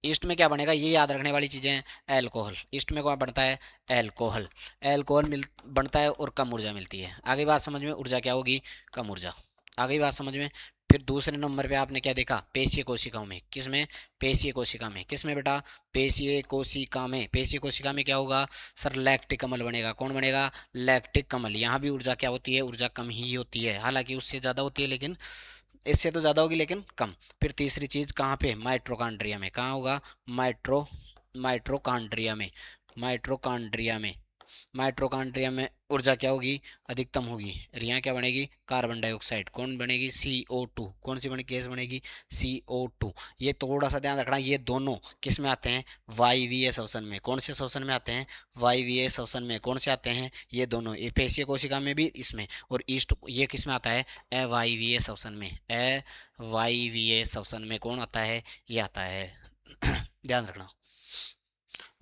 ईस्ट में क्या बनेगा, ये याद रखने वाली चीजें हैं। एल्कोहल, ईस्ट में क्या बनता है, एल्कोहल। एल्कोहल मिल बनता है और कम ऊर्जा मिलती है। आगे बात समझ में, ऊर्जा क्या होगी, कम ऊर्जा। आगे बात समझ में। फिर दूसरे नंबर पे आपने क्या देखा, पेशीय कोशिकाओं में। किस में, पेशीय कोशिका में। किस में बेटा, पेशीय कोशिका में। पेशीय कोशिका में क्या होगा सर, लैक्टिक अम्ल बनेगा। कौन बनेगा, लैक्टिक अम्ल। यहाँ भी ऊर्जा क्या होती है, ऊर्जा कम ही होती है, हालांकि उससे ज़्यादा होती है लेकिन, इससे तो ज़्यादा होगी लेकिन कम। फिर तीसरी चीज़ कहाँ पे, माइट्रोकॉन्ड्रिया में। कहाँ होगा, माइट्रोकॉन्ड्रिया में। माइट्रोकॉन्ड्रिया में, माइट्रोकॉन्ड्रिया में ऊर्जा क्या होगी, अधिकतम होगी। और यहाँ क्या बनेगी, कार्बन डाइऑक्साइड। कौन बनेगी, CO2। कौन सी बने गैस बनेगी, CO2। ये थोड़ा सा ध्यान रखना, ये दोनों किस में आते हैं, वायवीय श्वसन में। कौन से श्वसन में आते हैं, वायवीय श्वसन में। कौन से आते हैं, ये दोनों, ये पेशीय कोशिका में भी, इसमें। और ईस्ट ये किस में आता है, अवायवीय श्वसन में। अवायवीय श्वसन में कौन आता है, ये आता है। ध्यान रखना।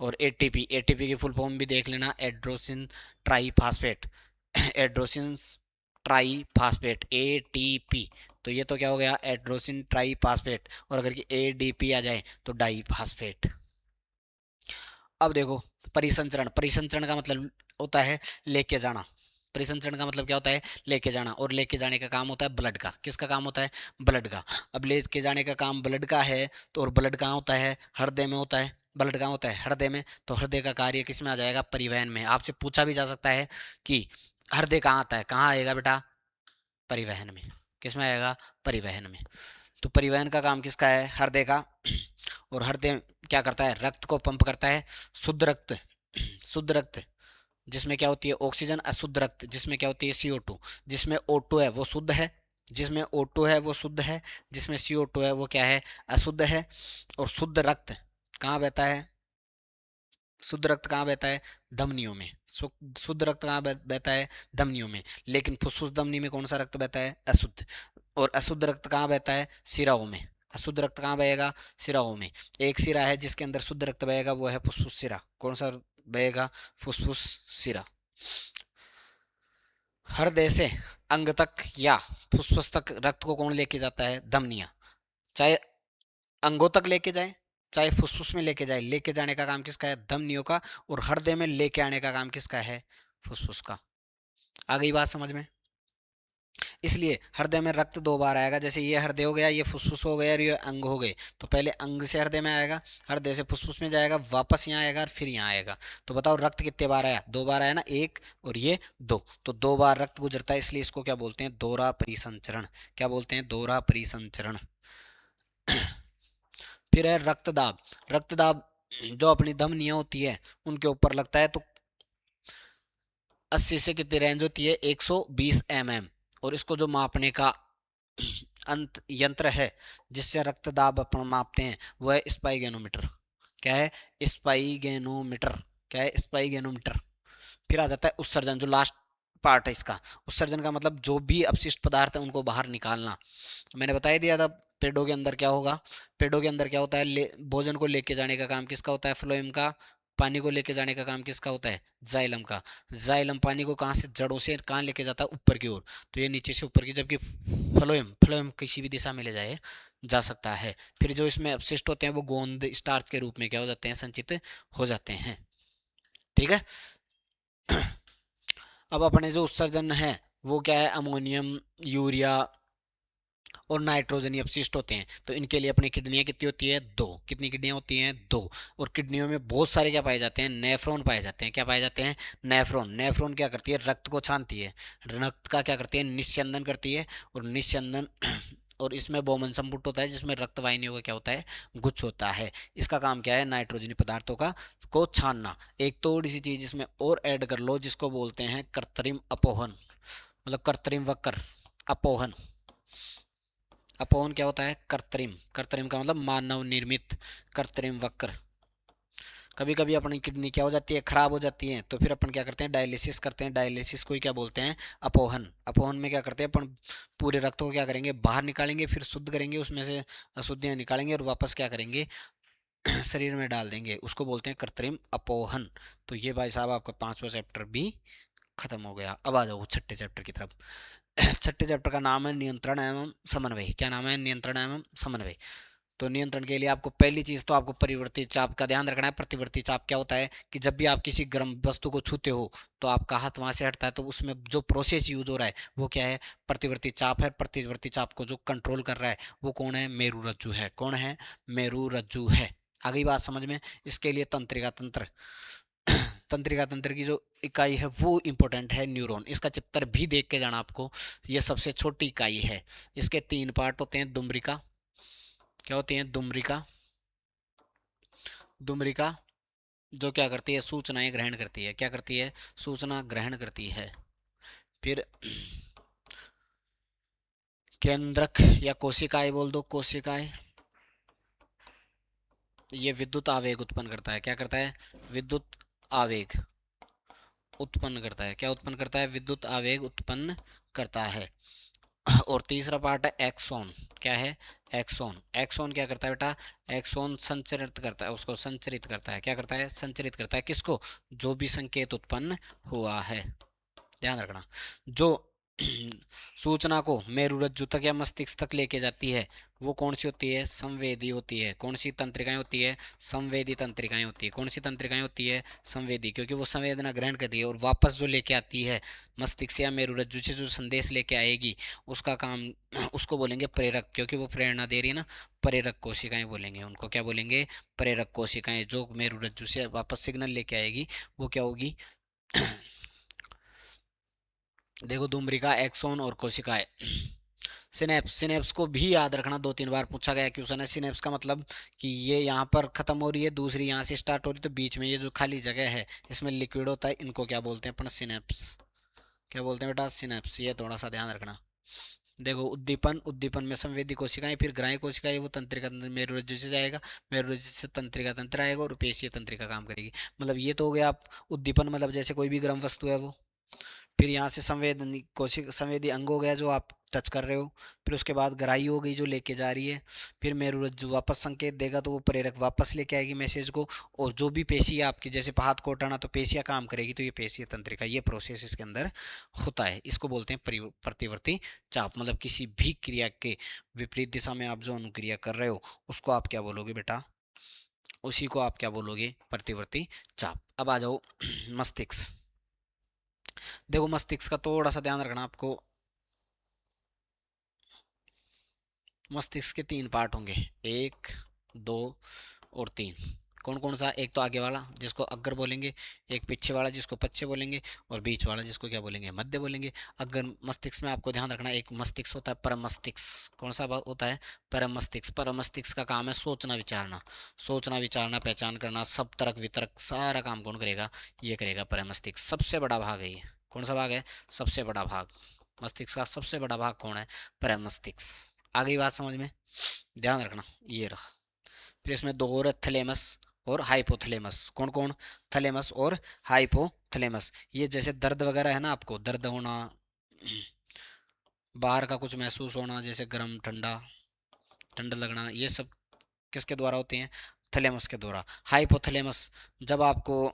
और एटीपी, एटीपी की फुल फॉर्म भी देख लेना, adenosine triphosphate. Adenosine triphosphate, ATP. तो ये तो क्या हो गया, एड्रोसिन ट्राईफास्फेट। और अगर कि एडीपी आ जाए तो डाईफास्फेट। अब देखो, परिसंचरण। परिसंचरण का मतलब होता है लेके जाना। परिसंचरण का मतलब क्या होता है, लेके जाना। और लेके जाने का काम होता है ब्लड का। किसका काम होता है, ब्लड का। अब लेके जाने का काम ब्लड का है, तो और ब्लड कहाँ होता है, हृदय में होता है। ब्लड कहाँ होता है, हृदय में। तो हृदय का कार्य किस में आ जाएगा, परिवहन में। आपसे पूछा भी जा सकता है कि हृदय कहाँ आता है, कहाँ आएगा बेटा, परिवहन में। किस में आएगा, परिवहन में। तो परिवहन का काम किसका है, हृदय का। और हृदय क्या करता है, रक्त को पंप करता है, शुद्ध रक्त। शुद्ध रक्त जिसमें क्या होती है, ऑक्सीजन। अशुद्ध रक्त जिसमें क्या होती है, CO2। जिसमें O2 है वो शुद्ध है, जिसमें O2 है वो शुद्ध है, जिसमें CO2 है वो क्या है, अशुद्ध है। और शुद्ध रक्त कहाँ बहता है, शुद्ध रक्त कहाँ बहता है, धमनियों में। शुद्ध रक्त कहाँ बहता है, धमनियों में। लेकिन फुफ्फुस धमनी में कौन सा रक्त बहता है, अशुद्ध। और अशुद्ध रक्त कहाँ बहता है, सिराओं में। अशुद्ध रक्त कहाँ बहेगा, सिराओं में। एक सिरा है जिसके अंदर शुद्ध रक्त बहेगा, वो है फुफ्फुस सिरा। कौन सा बहेगा, फुफ्फुस सिरा। हृदय से अंग तक या फुफ्फुस तक रक्त को कौन लेके जाता है, धमनियां। चाहे अंगों तक लेके जाए, चाहे फुफ्फुस में लेके जाए, लेके जाने का काम किसका है, धमनियों का। और हृदय में लेके आने का काम किसका है, फुफ्फुस का। आ गई बात समझ में। इसलिए हृदय में रक्त दो बार आएगा। जैसे ये हृदय हो गया, ये फुफ्फुस हो गया, और ये अंग हो गए। तो पहले अंग से हृदय में आएगा, हृदय से फुफ्फुस में जाएगा, वापस यहाँ आएगा और फिर यहाँ आएगा। तो बताओ रक्त कितने बार आया, दो बार आया ना, एक और ये दो। तो दो बार रक्त गुजरता है, इसलिए इसको क्या बोलते हैं, दोहरा परिसंचरण। क्या बोलते हैं, दोहरा परिसंचरण। फिर है रक्तदाब। रक्तदाब जो अपनी धमनियां होती है उनके ऊपर लगता है, तो 80 से कितनी रेंज होती है, 120 mm। और इसको जो मापने का अंत यंत्र है जिससे रक्तदाब अपन मापते हैं वो है स्पाइगेनोमीटर। क्या है, स्पाइगेनोमीटर। क्या है, स्पाइगेनोमीटर। फिर आ जाता है उत्सर्जन, जो लास्ट पार्ट है इसका। उत्सर्जन का मतलब जो भी अपशिष्ट पदार्थ है उनको बाहर निकालना। मैंने बता ही दिया था, पेड़ों के अंदर क्या होगा, पेड़ों के अंदर क्या होता है, भोजन को लेके जाने का काम किसका होता है, फ्लोएम का। पानी को लेके जाने का काम किसका होता है, जाइलम का। जाइलम पानी को कहाँ से, जड़ों से कहाँ लेके जाता है, ऊपर की ओर। तो ये नीचे से ऊपर की, जबकि फ्लोएम, फ्लोएम किसी भी दिशा में ले जाए जा सकता है। फिर जो इसमें अपशिष्ट होते हैं वो गोंद स्टार्च के रूप में क्या हो जाते हैं, संचित हो जाते हैं। ठीक है। अब अपने जो उत्सर्जन है वो क्या है, अमोनियम, यूरिया और नाइट्रोजनी अपशिष्ट होते हैं। तो इनके लिए अपनी किडनियां कितनी होती है? दो। कितनी किडनियां होती हैं? दो। और किडनियों में बहुत सारे क्या पाए जाते हैं? नेफ्रॉन पाए जाते हैं। क्या पाए जाते हैं? नेफ्रॉन। नेफ्रॉन क्या करती है? रक्त को छानती है, रक्त का क्या करती है? निस्यंदन करती है। और निस्यंदन और इसमें बोमन संपुट होता है जिसमें रक्त वाहिनियों का क्या होता है? गुच्छ होता है। इसका काम क्या है? नाइट्रोजनी पदार्थों का को छानना। एक थोड़ी सी चीज इसमें और ऐड कर लो जिसको बोलते हैं कृत्रिम अपोहन, मतलब कृत्रिम वक्र अपोहन। अपोहन क्या होता है? कृत्रिम। कृत्रिम का मतलब मानव निर्मित। कृत्रिम वक्र। कभी कभी अपनी किडनी क्या हो जाती है? खराब हो जाती है, तो फिर अपन क्या करते हैं? डायलिसिस करते हैं। डायलिसिस को ही क्या बोलते हैं? अपोहन। अपोहन में क्या करते हैं अपन? पूरे रक्त को क्या करेंगे? बाहर निकालेंगे, फिर शुद्ध करेंगे, उसमें से अशुद्धियां निकालेंगे और वापस क्या करेंगे? शरीर में डाल देंगे। उसको बोलते हैं कृत्रिम अपोहन। तो ये भाई साहब आपका 5वां चैप्टर भी खत्म हो गया। अब आ जाओ छठे चैप्टर की तरफ। छठे चैप्टर का नाम है नियंत्रण एवं समन्वय। क्या नाम है? नियंत्रण एवं समन्वय। तो नियंत्रण के लिए आपको पहली चीज तो आपको परिवर्ती चाप का ध्यान रखना है। प्रतिवर्ती चाप क्या होता है? कि जब भी आप किसी गर्म वस्तु को छूते हो तो आपका हाथ वहां से हटता है, तो उसमें जो प्रोसेस यूज हो रहा है वो क्या है? प्रतिवर्ती चाप है। प्रतिवर्ती चाप को जो कंट्रोल कर रहा है वो कौन है? मेरु रज्जु है। कौन है? मेरु रज्जु है। आगे बात समझ में? इसके लिए तंत्रिका तंत्र, तंत्रिका तंत्र की जो इकाई है वो इंपॉर्टेंट है न्यूरॉन। इसका चित्र भी देख के जाना आपको। ये सबसे छोटी इकाई है। इसके 3 पार्ट होते हैं। दुम्रिका। क्या होती है? दुम्रिका। दुम्रिका जो क्या करती है? सूचनाएं ग्रहण करती है। क्या करती है? सूचना ग्रहण करती है। फिर केंद्रक या कोशिकाएं बोल दो, कोशिकाएं। ये विद्युत आवेग उत्पन्न करता है। क्या करता है? विद्युत आवेग उत्पन्न करता है। क्या उत्पन्न करता है? विद्युत आवेग उत्पन्न करता है। और तीसरा पार्ट है एक्सोन। क्या है? एक्सोन। एक्सोन क्या करता है बेटा? एक्सोन संचरित करता है, उसको संचरित करता है। क्या करता है? संचरित करता है। किसको? जो भी संकेत उत्पन्न हुआ है। ध्यान रखना। जो सूचना को मेरुरज्जु तक या मस्तिष्क तक लेके जाती है वो कौन सी होती है? संवेदी होती है। कौन सी तंत्रिकाएं होती है? संवेदी तंत्रिकाएं होती है। कौन सी तंत्रिकाएं होती है? संवेदी, क्योंकि वो संवेदना ग्रहण कर रही है और वापस जो लेके आती है मस्तिष्क या मेरुरज्जु से जो संदेश लेके आएगी उसका काम उसको बोलेंगे प्रेरक, क्योंकि वो प्रेरणा दे रही है ना। प्रेरक कोशिकाएं बोलेंगे उनको। क्या बोलेंगे? प्रेरक कोशिकाएं। जो मेरुरज्जु से वापस सिग्नल लेके आएगी वो क्या होगी? देखो, धूम्रिका, एक्सोन और कोशिकाएं। सिनेप्स। सिनेप्स को भी याद रखना, 2-3 बार पूछा गया क्वेश्चन है। सिनेप्स का मतलब कि ये यहाँ पर खत्म हो रही है, दूसरी यहाँ से स्टार्ट हो रही है, तो बीच में ये जो खाली जगह है इसमें लिक्विड होता है, इनको क्या बोलते हैं अपन? सिनेप्स। क्या बोलते हैं बेटा? सिनेप्स। ये थोड़ा सा ध्यान रखना। देखो, उद्दीपन। उद्दीपन में संवेदी कोशिकाएं, फिर ग्राह्य कोशिकाएं, वो तंत्रिका तंत्र मेरुरज्जु से जाएगा, मेरुरज्जु से तंत्रिका तंत्र आएगा और पेशीय तंत्रिका काम करेगी। मतलब ये तो हो गया आप उद्दीपन, मतलब जैसे कोई भी गर्म वस्तु है वो। फिर यहाँ से संवेदनी कोशिक संवेदी अंग हो गया जो आप टच कर रहे हो। फिर उसके बाद ग्राही हो गई जो लेके जा रही है। फिर मेरुरज्जु वापस संकेत देगा तो वो प्रेरक वापस लेके आएगी मैसेज को। और जो भी पेशी है आपकी, जैसे हाथ को हटाना तो पेशियां काम करेगी, तो ये पेशीय तंत्रिका, ये प्रोसेस इसके अंदर होता है। इसको बोलते हैं प्रतिवर्ती चाप। मतलब किसी भी क्रिया के विपरीत दिशा में आप जो अनुक्रिया कर रहे हो उसको आप क्या बोलोगे बेटा? उसी को आप क्या बोलोगे? प्रतिवर्ती चाप। अब आ जाओ मस्तिष्क। देखो, मस्तिष्क का थोड़ा सा ध्यान रखना आपको। मस्तिष्क के 3 पार्ट होंगे, 1, 2 और 3। कौन कौन सा? एक तो आगे वाला जिसको अग्र बोलेंगे, एक पीछे वाला जिसको पश्चे बोलेंगे, और बीच वाला जिसको क्या बोलेंगे? मध्य बोलेंगे। अग्र मस्तिष्क में आपको ध्यान रखना, एक मस्तिष्क होता है परम मस्तिष्क। कौन सा होता है? परम मस्तिष्क। परम मस्तिष्क का काम है सोचना विचारना। सोचना विचारना, पहचान करना, सब तर्क वितर्क, सारा काम कौन करेगा? ये करेगा परम मस्तिष्क। सबसे बड़ा भाग है ये। कौन सा भाग है? सबसे बड़ा भाग। मस्तिष्क का सबसे बड़ा भाग कौन है? परम मस्तिष्क। आ गई बात समझ में? ध्यान रखना, ये रहा। फिर इसमें दो और, थैलेमस और हाइपोथैलेमस। कौन कौन? थैलेमस और हाइपोथैलेमस। ये जैसे दर्द वगैरह है ना, आपको दर्द होना, बाहर का कुछ महसूस होना, जैसे गर्म ठंडा, ठंडा लगना, ये सब किसके द्वारा होते हैं? थैलेमस के द्वारा। हाइपोथैलेमस जब आपको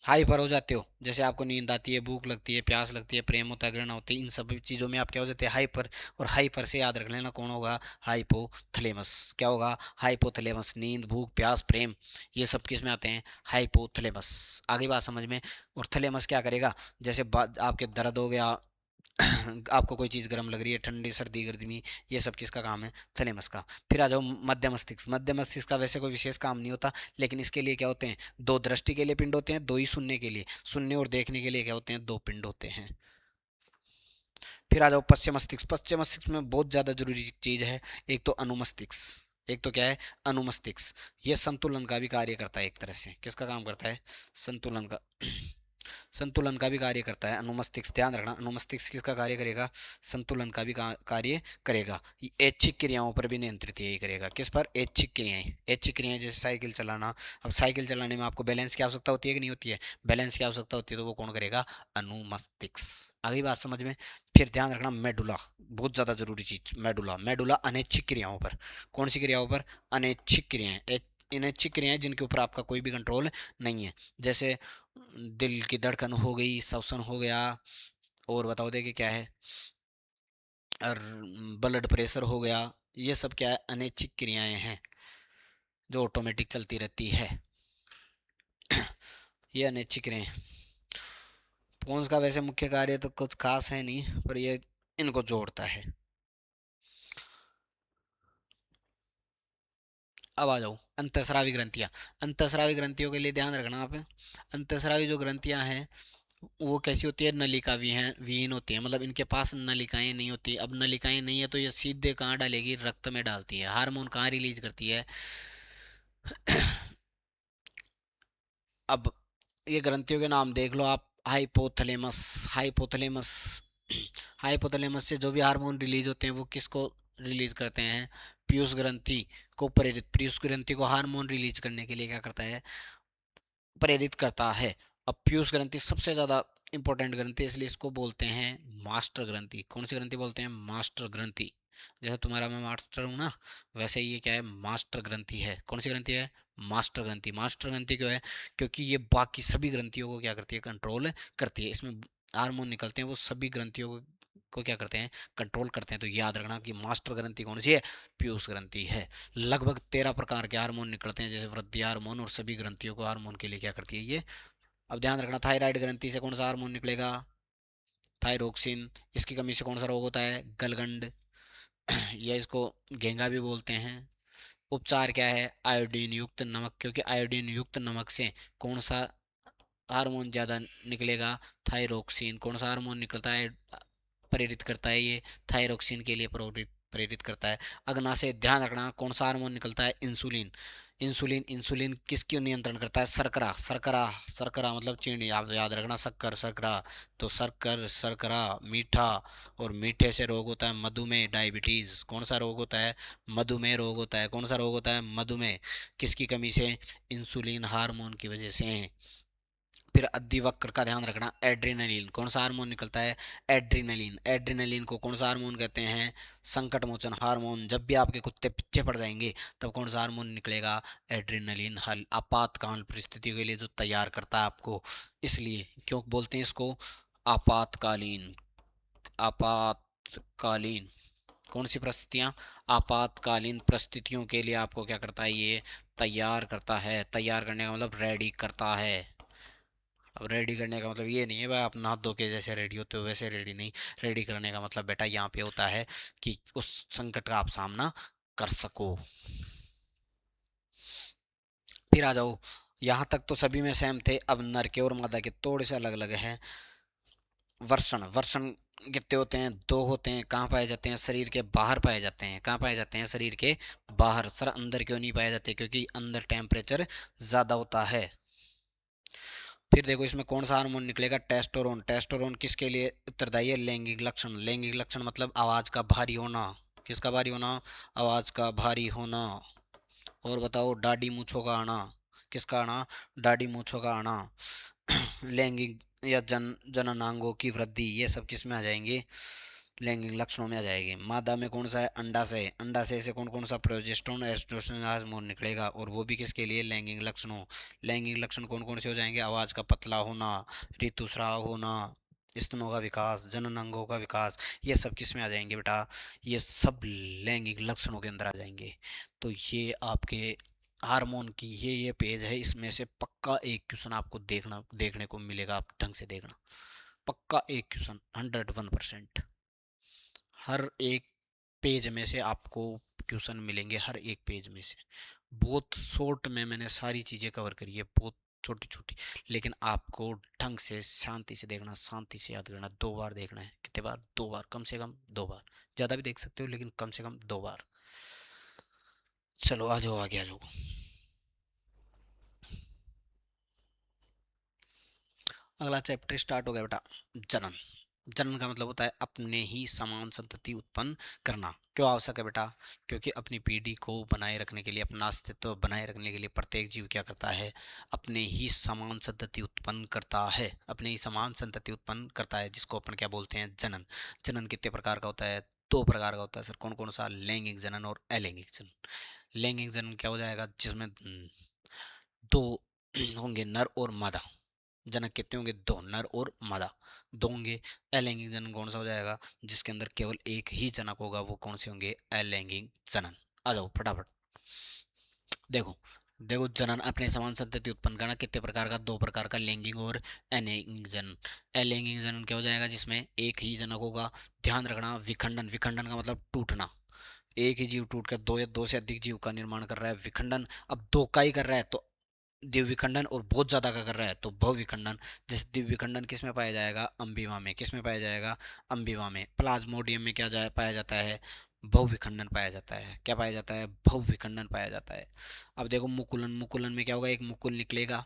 हाइपर हो जाते हो, जैसे आपको नींद आती है, भूख लगती है, प्यास लगती है, प्रेम होता है, घृणा होती है, इन सब चीज़ों में आप क्या हो जाते हैं? हाइपर। और हाइपर से याद रख लेना कौन होगा? हाइपोथैलेमस। क्या होगा? हाइपोथैलेमस। नींद, भूख, प्यास, प्रेम, ये सब किस में आते हैं? हाइपोथैलेमस। आगे बात समझ में? और थैलेमस क्या करेगा? जैसे आपके दर्द हो गया, आपको कोई चीज़ गर्म लग रही है, ठंडी सर्दी गर्मी, ये सब किसका काम है? थैलेमस का। फिर आ जाओ मध्य मस्तिष्क। मध्य मस्तिष्क का वैसे कोई विशेष काम नहीं होता, लेकिन इसके लिए क्या होते हैं? दो दृष्टि के लिए पिंड होते हैं, दो ही सुनने के लिए, सुनने और देखने के लिए क्या होते हैं? दो पिंड होते हैं। फिर आ जाओ पश्चिम मस्तिष्क। पश्चिम मस्तिष्क में बहुत ज़्यादा जरूरी चीज़ है, एक तो अनुमस्तिष्क, एक तो क्या है? अनुमस्तिष्क। ये संतुलन का भी कार्य करता है एक तरह से। किसका काम करता है? संतुलन का। संतुलन का भी कार्य करता है अनुमस्तिष्क। ध्यान रखना, अनुमस्तिष्क किसका कार्य करेगा? संतुलन का भी कार्य करेगा। ऐच्छिक क्रियाओं पर भी नियंत्रित यही करेगा। किस पर? ऐच्छिक क्रियाएं। ऐच्छिक क्रियाएं जैसे साइकिल चलाना। अब साइकिल चलाने में आपको बैलेंस की आवश्यकता होती है कि नहीं होती है? बैलेंस की आवश्यकता होती है, तो वो कौन करेगा? अनुमस्तिष्क। आगे बात समझ में? फिर ध्यान रखना मेडुला, बहुत ज्यादा जरूरी चीज। मेडुला, मेडुला अनैच्छिक क्रियाओं पर। कौन सी क्रियाओं पर? अनैच्छिक क्रियाएं। अनैच्छिक क्रियाएं जिनके ऊपर आपका कोई भी कंट्रोल नहीं है, जैसे दिल की धड़कन हो गई, श्वसन हो गया, और बताओ देखिए क्या है, और ब्लड प्रेशर हो गया। ये सब क्या है? अनैच्छिक क्रियाएं हैं जो ऑटोमेटिक चलती रहती है। ये अनैच्छिक क्रियाएं। पोन्स का वैसे मुख्य कार्य तो कुछ खास है नहीं, पर ये इनको जोड़ता है। अब आ जाओ अंतःस्रावी ग्रंथियां। अंतःस्रावी ग्रंथियों के लिए ध्यान रखना आप। अंतःस्रावी जो ग्रंथियां हैं वो कैसी होती है? नलिका विहीन विहीन होती है, मतलब इनके पास नलिकाएं नहीं होती। अब नलिकाएं नहीं है तो ये सीधे कहाँ डालेगी? रक्त में डालती है। हार्मोन कहाँ रिलीज करती है? अब ये ग्रंथियों के नाम देख लो आप। Hypothalamus, hypothalamus. हाइपोथैलेमस से जो भी हार्मोन रिलीज होते हैं वो किसको रिलीज करते हैं? पीयूष ग्रंथि को प्रेरित। पीयूष ग्रंथि को हार्मोन रिलीज करने के लिए क्या करता है? प्रेरित करता है। अब पीयूष ग्रंथि सबसे ज्यादा इंपॉर्टेंट ग्रंथि, इसलिए इसको बोलते हैं मास्टर ग्रंथि। कौन सी ग्रंथि बोलते हैं? मास्टर ग्रंथि। जैसे तुम्हारा मैं मास्टर हूं ना, वैसे ये क्या है? मास्टर ग्रंथि है। कौन सी ग्रंथि है? मास्टर ग्रंथि। मास्टर ग्रंथि क्यों है? क्योंकि ये बाकी सभी ग्रंथियों को क्या करती है? कंट्रोल करती है। इसमें हार्मोन निकलते हैं, वो सभी ग्रंथियों को क्या करते हैं? कंट्रोल करते हैं। तो याद रखना कि मास्टर ग्रंथि कौन सी है? पीयूष ग्रंथि है। लगभग 13 प्रकार के हार्मोन निकलते हैं, जैसे वृद्धि हार्मोन, और सभी ग्रंथियों को हार्मोन के लिए क्या करती है ये? अब ध्यान रखना, थायराइड ग्रंथि से कौन सा हार्मोन निकलेगा? थायरोक्सिन। इसकी कमी से कौन सा रोग होता है? गलगंड, या इसको घेंगा भी बोलते हैं। उपचार क्या है? आयोडीन युक्त नमक, क्योंकि आयोडीन युक्त नमक से कौन सा हार्मोन ज्यादा निकलेगा? थायरोक्सिन। कौन सा हार्मोन निकलता है, प्रेरित करता है ये? थायरोक्सिन के लिए प्रेरित प्रेरित करता है। अग्ना से ध्यान रखना, कौन सा हार्मोन निकलता है? इंसुलिन। इंसुलिन, इंसुलिन किसकी नियंत्रण करता है? शर्करा, शर्करा, शर्करा मतलब चीनी। आप याद रखना, शक्कर, शर्करा। तो शक्कर, शर्करा, मीठा, और मीठे से रोग होता है मधुमेह, डायबिटीज। कौन सा रोग होता है? मधुमेह रोग होता है। कौन सा रोग होता है? मधुमेह। किसकी कमी से? इंसुलिन हार्मोन की वजह से। फिर अधिवक्र का ध्यान रखना, एड्रीनलिन। कौन सा हार्मोन निकलता है? एड्रीनलिन। एड्रीनलिन को कौन सा हार्मोन कहते हैं? संकट मोचन हार्मोन। जब भी आपके कुत्ते पीछे पड़ जाएंगे तब कौन सा हार्मोन निकलेगा? एड्रीनलिन। हल आपातकाल परिस्थितियों के लिए जो तैयार करता है आपको, इसलिए क्यों बोलते हैं इसको आपातकालीन? आपातकालीन। कौन सी परिस्थितियां? आपातकालीन परिस्थितियों के लिए आपको क्या करता है ये? तैयार करता है। तैयार करने का मतलब रेडी करता है। अब रेडी करने का मतलब ये नहीं है भाई आप नहा धो के जैसे रेडी होते हो वैसे रेडी नहीं। रेडी करने का मतलब बेटा यहाँ पे होता है कि उस संकट का आप सामना कर सको। फिर आ जाओ, यहाँ तक तो सभी में सेम थे। अब नर के और मादा के थोड़े से अलग अलग हैं। वर्षण, वर्षण कितने होते हैं? दो होते हैं। कहाँ पाए जाते हैं? शरीर के बाहर पाए जाते हैं। कहाँ पाए जाते हैं? शरीर के बाहर। सर अंदर क्यों नहीं पाए जाते? क्योंकि अंदर टेम्परेचर ज्यादा होता है। फिर देखो इसमें कौन सा हार्मोन निकलेगा? टेस्टोरोन। टेस्टोरोन किसके लिए उत्तरदायी है? लैंगिक लक्षण। लैंगिक लक्षण मतलब आवाज का भारी होना। किसका भारी होना? आवाज का भारी होना। और बताओ दाढ़ी मूछों का आना। किसका आना? दाढ़ी मूछों का आना। लैंगिक या जननांगों की वृद्धि, ये सब किस में आ जाएंगे? लैंगिक लक्षणों में आ जाएगी। मादा में कौन सा है? अंडाशय। अंडाशय से कौन कौन सा प्रोजेस्टेरोन, एस्ट्रोजन हार्मोन निकलेगा, और वो भी किसके लिए? लैंगिक लक्षणों। लैंगिक लक्षण कौन कौन से हो जाएंगे? आवाज का पतला होना, ऋतुस्राव होना, स्तनों का विकास, जनन अंगों का विकास। ये सब किस में आ जाएंगे बेटा? ये सब लैंगिक लक्षणों के अंदर आ जाएंगे। तो ये आपके हार्मोन की ये पेज है, इसमें से पक्का एक क्वेश्चन आपको देखने को मिलेगा। आप ढंग से देखना। पक्का एक क्वेश्चन 101%। हर एक पेज में से आपको क्वेश्चन मिलेंगे, हर एक पेज में से। बहुत शॉर्ट में मैंने सारी चीज़ें कवर करी है, बहुत छोटी छोटी, लेकिन आपको ढंग से शांति से देखना, शांति से याद करना। 2 बार देखना है। कितने बार? 2 बार, कम से कम 2 बार। ज़्यादा भी देख सकते हो लेकिन कम से कम 2 बार। चलो आ जाओ, आगे आ जाओ। अगला चैप्टर स्टार्ट हो गया बेटा, जनन। जनन का मतलब होता है अपने ही समान संतति उत्पन्न करना। क्यों आवश्यक है बेटा? क्योंकि अपनी पीढ़ी को बनाए रखने के लिए, अपना अस्तित्व बनाए रखने के लिए प्रत्येक जीव क्या करता है? अपने ही समान संतति उत्पन्न करता है, अपने ही समान संतति उत्पन्न करता है, जिसको अपन क्या बोलते हैं? जनन। जनन कितने प्रकार का होता है? 2 प्रकार का होता है सर। कौन कौन सा? लैंगिक जनन और अलैंगिक जनन। लैंगिक जनन क्या हो जाएगा? जिसमें दो होंगे, नर और मादा। जनक कितने होंगे? 2, नर और मादा 2 होंगे। अलैंगिक जनन कौन सा हो जाएगा? जिसके अंदर केवल एक ही जनक होगा, वो कौन से होंगे? अलैंगिक जनन। आ जाओ फटाफट। देखो देखो, जनन अपने समान संतति उत्पन्न करना कितने प्रकार का? 2 प्रकार का, लैंगिक और अलैंगिक जनन। अलैंगिक जनन क्या हो जाएगा? जिसमें एक ही जनक होगा। ध्यान रखना, विखंडन, विखंडन का मतलब टूटना। एक ही जीव टूटकर दो या दो से अधिक जीव का निर्माण कर रहा है, विखंडन। अब दो का ही कर रहा है तो द्विविखंडन, और बहुत ज्यादा का कर रहा है तो बहुविखंडन। जैसे द्विविखंडन किस में पाया जाएगा? अम्बिवा में। किस में पाया जाएगा? अम्बिवा में। प्लाज्मोडियम में क्या पाया जाता है? बहुविखंडन पाया जाता है। क्या पाया जाता है? बहुविखंडन पाया जाता है। अब देखो मुकुलन, मुकुलन में क्या होगा? एक मुकुल निकलेगा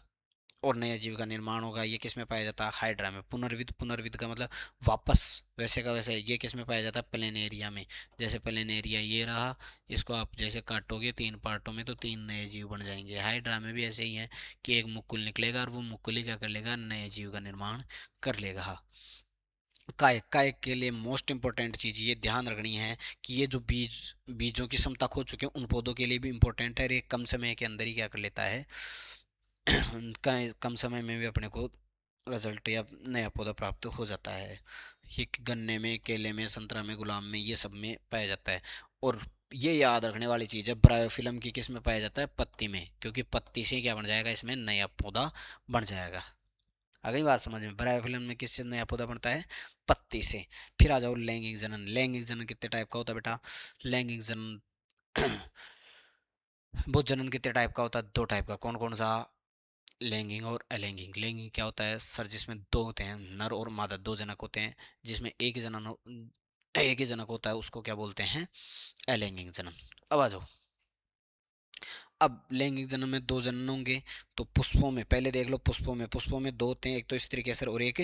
और नए जीव का निर्माण होगा। ये किस में पाया जाता है? हाइड्रा में। पुनर्विद, पुनर्विद का मतलब वापस वैसे का वैसे। ये किस में पाया जाता है? प्लेनेरिया में। जैसे प्लेनेरिया ये रहा, इसको आप जैसे काटोगे 3 पार्टों में तो 3 नए जीव बन जाएंगे। हाइड्रा में भी ऐसे ही है कि एक मुकुल निकलेगा और वो मुकुल ही क्या कर लेगा? नए जीव का निर्माण कर लेगा। कायक, कायक के लिए मोस्ट इंपॉर्टेंट चीज ये ध्यान रखनी है कि ये जो बीजों की क्षमता खो चुके हैं, उन पौधों के लिए भी इंपॉर्टेंट है। ये कम समय के अंदर ही क्या कर लेता है? कम समय में भी अपने को रिजल्ट या नया पौधा प्राप्त हो जाता है। ये गन्ने में, केले में, संतरा में, गुलाब में, ये सब में पाया जाता है। और ये याद रखने वाली चीज़ है, ब्रायोफिल्म की किस में पाया जाता है? पत्ती में। क्योंकि पत्ती से क्या बन जाएगा? इसमें नया पौधा बन जाएगा। आ गई बात समझ में? ब्रायोफिल्म में किससे नया पौधा बनता है? पत्ती से। फिर आ जाओ लैंगिक जनन। लैंगिक जनन कितने टाइप का होता है बेटा? लैंगिक जनन वो जनन कितने टाइप का होता है? 2 टाइप का। कौन कौन सा? लैंगिक और अलैंगिक। लैंगिक क्या होता है सर? जिसमें 2 होते हैं, नर और मादा, 2 जनक होते हैं। जिसमें एक ही जनक होता है, उसको क्या बोलते हैं? अलैंगिक जनन। अब आ जाओ। अब लैंगिक जनन में 2 जनन होंगे। तो पुष्पों में पहले देख लो, पुष्पों में 2 होते हैं, एक तो स्त्री केसर और एक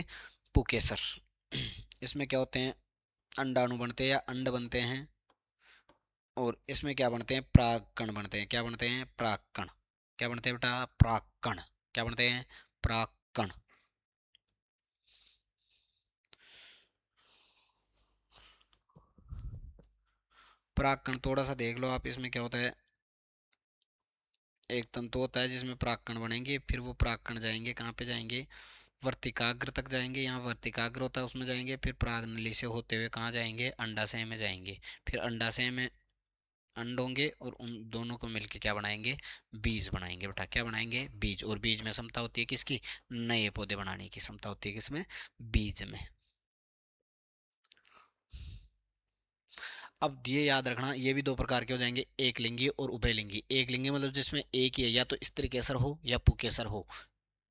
पुकेसर। इसमें क्या होते हैं? अंडाणु बनते हैं या अंड बनते हैं। और इसमें क्या बनते हैं? परागकण बनते हैं। क्या बनते हैं? परागकण। क्या बनते हैं बेटा? परागकण। क्या बनते हैं? परागकण। परागकण थोड़ा सा देख लो आप, इसमें क्या होता है? एक तंतु होता है जिसमें परागकण बनेंगे, फिर वो परागकण जाएंगे कहाँ पे? जाएंगे वर्तिकाग्र तक जाएंगे। यहाँ वर्तिकाग्र होता है, उसमें जाएंगे। फिर परागनली से होते हुए कहाँ जाएंगे? अंडाशय में जाएंगे। फिर अंडाशय में अंड होंगे और उन दोनों को मिलके क्या बनाएंगे? बीज बनाएंगे बेटा। क्या बनाएंगे? बीज। और बीज में क्षमता होती है किसकी? नए पौधे बनाने की क्षमता होती है किसमें? बीज में। अब ये याद रखना, ये भी 2 प्रकार के हो जाएंगे, एक लिंगी और उभयलिंगी। एक लिंगी मतलब जिसमें एक ही है, या तो स्त्री केसर हो या पुकेसर हो,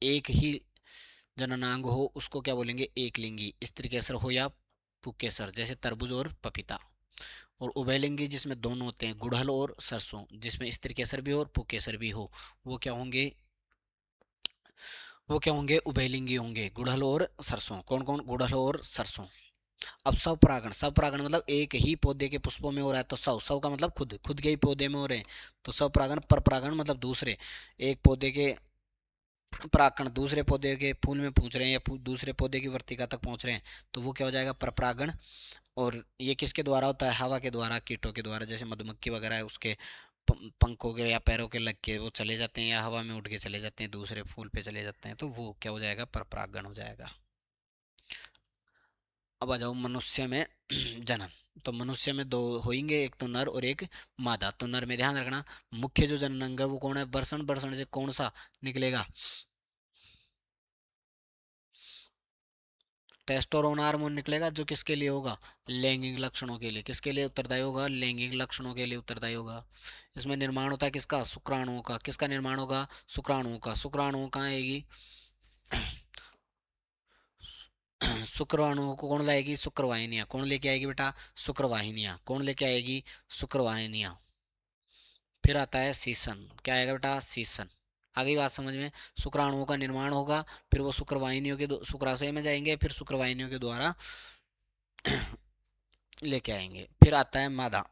एक ही जननांग हो, उसको क्या बोलेंगे? एक लिंगी। स्त्री केसर हो या पुकेसर, जैसे तरबूज और पपीता। और उभयलिंगी जिसमें दोनों होते हैं, गुड़हल और सरसों, जिसमें स्त्री केसर भी हो और पुकेसर भी हो, वो क्या होंगे? वो क्या होंगे? उभयलिंगी होंगे। गुड़हल और सरसों। कौन कौन? गुड़हल और सरसों। अब स्वपरागण, स्वपरागण मतलब एक ही पौधे के पुष्पों में हो रहा है, तो स्व का मतलब खुद खुद के ही पौधे में हो रहे हैं, तो स्वपरागण। परपरागण मतलब दूसरे एक पौधे के परागकण दूसरे पौधे के फूल में पहुंच रहे हैं, या दूसरे पौधे की वर्तिका तक पहुंच रहे हैं, तो वो क्या हो जाएगा? परपरागण। और ये किसके द्वारा होता है? हवा के द्वारा, कीटों के द्वारा। जैसे मधुमक्खी वगैरह है, उसके पंखों के या पैरों के लग के वो चले जाते हैं, या हवा में उड़ के चले जाते हैं, दूसरे फूल पे चले जाते हैं, तो वो क्या हो जाएगा? परपरागण हो जाएगा। अब आ जाओ मनुष्य में जनन। तो मनुष्य में 2 होंगे, एक तो नर और एक मादा। तो नर में ध्यान रखना, मुख्य जो जनन अंग है वो कौन है? बर्षण। बर्षण से कौन सा निकलेगा? टेस्टोस्टेरोन हार्मोन निकलेगा जो किसके लिए होगा, लैंगिक लक्षणों के लिए। किसके लिए उत्तरदायी होगा, लैंगिक लक्षणों के लिए उत्तरदायी होगा। इसमें निर्माण होता है किसका, शुक्राणुओं का। किसका निर्माण होगा, शुक्राणुओं का। शुक्राणुओं कहाँ आएगी, शुक्राणुओं को कौन लाएगी, शुक्रवाहिनियां। कौन लेके आएगी बेटा, शुक्रवाहिनियां। कौन लेके आएगी, शुक्रवाहिनियां। फिर आता है सीसन। क्या आएगा बेटा, सीसन। आ गई बात समझ में। शुक्राणुओं का निर्माण होगा, फिर वो शुक्रवाहिनियों के शुक्राशय में जाएंगे, फिर शुक्रवाहिनियों के द्वारा लेके आएंगे। फिर आता है मादा।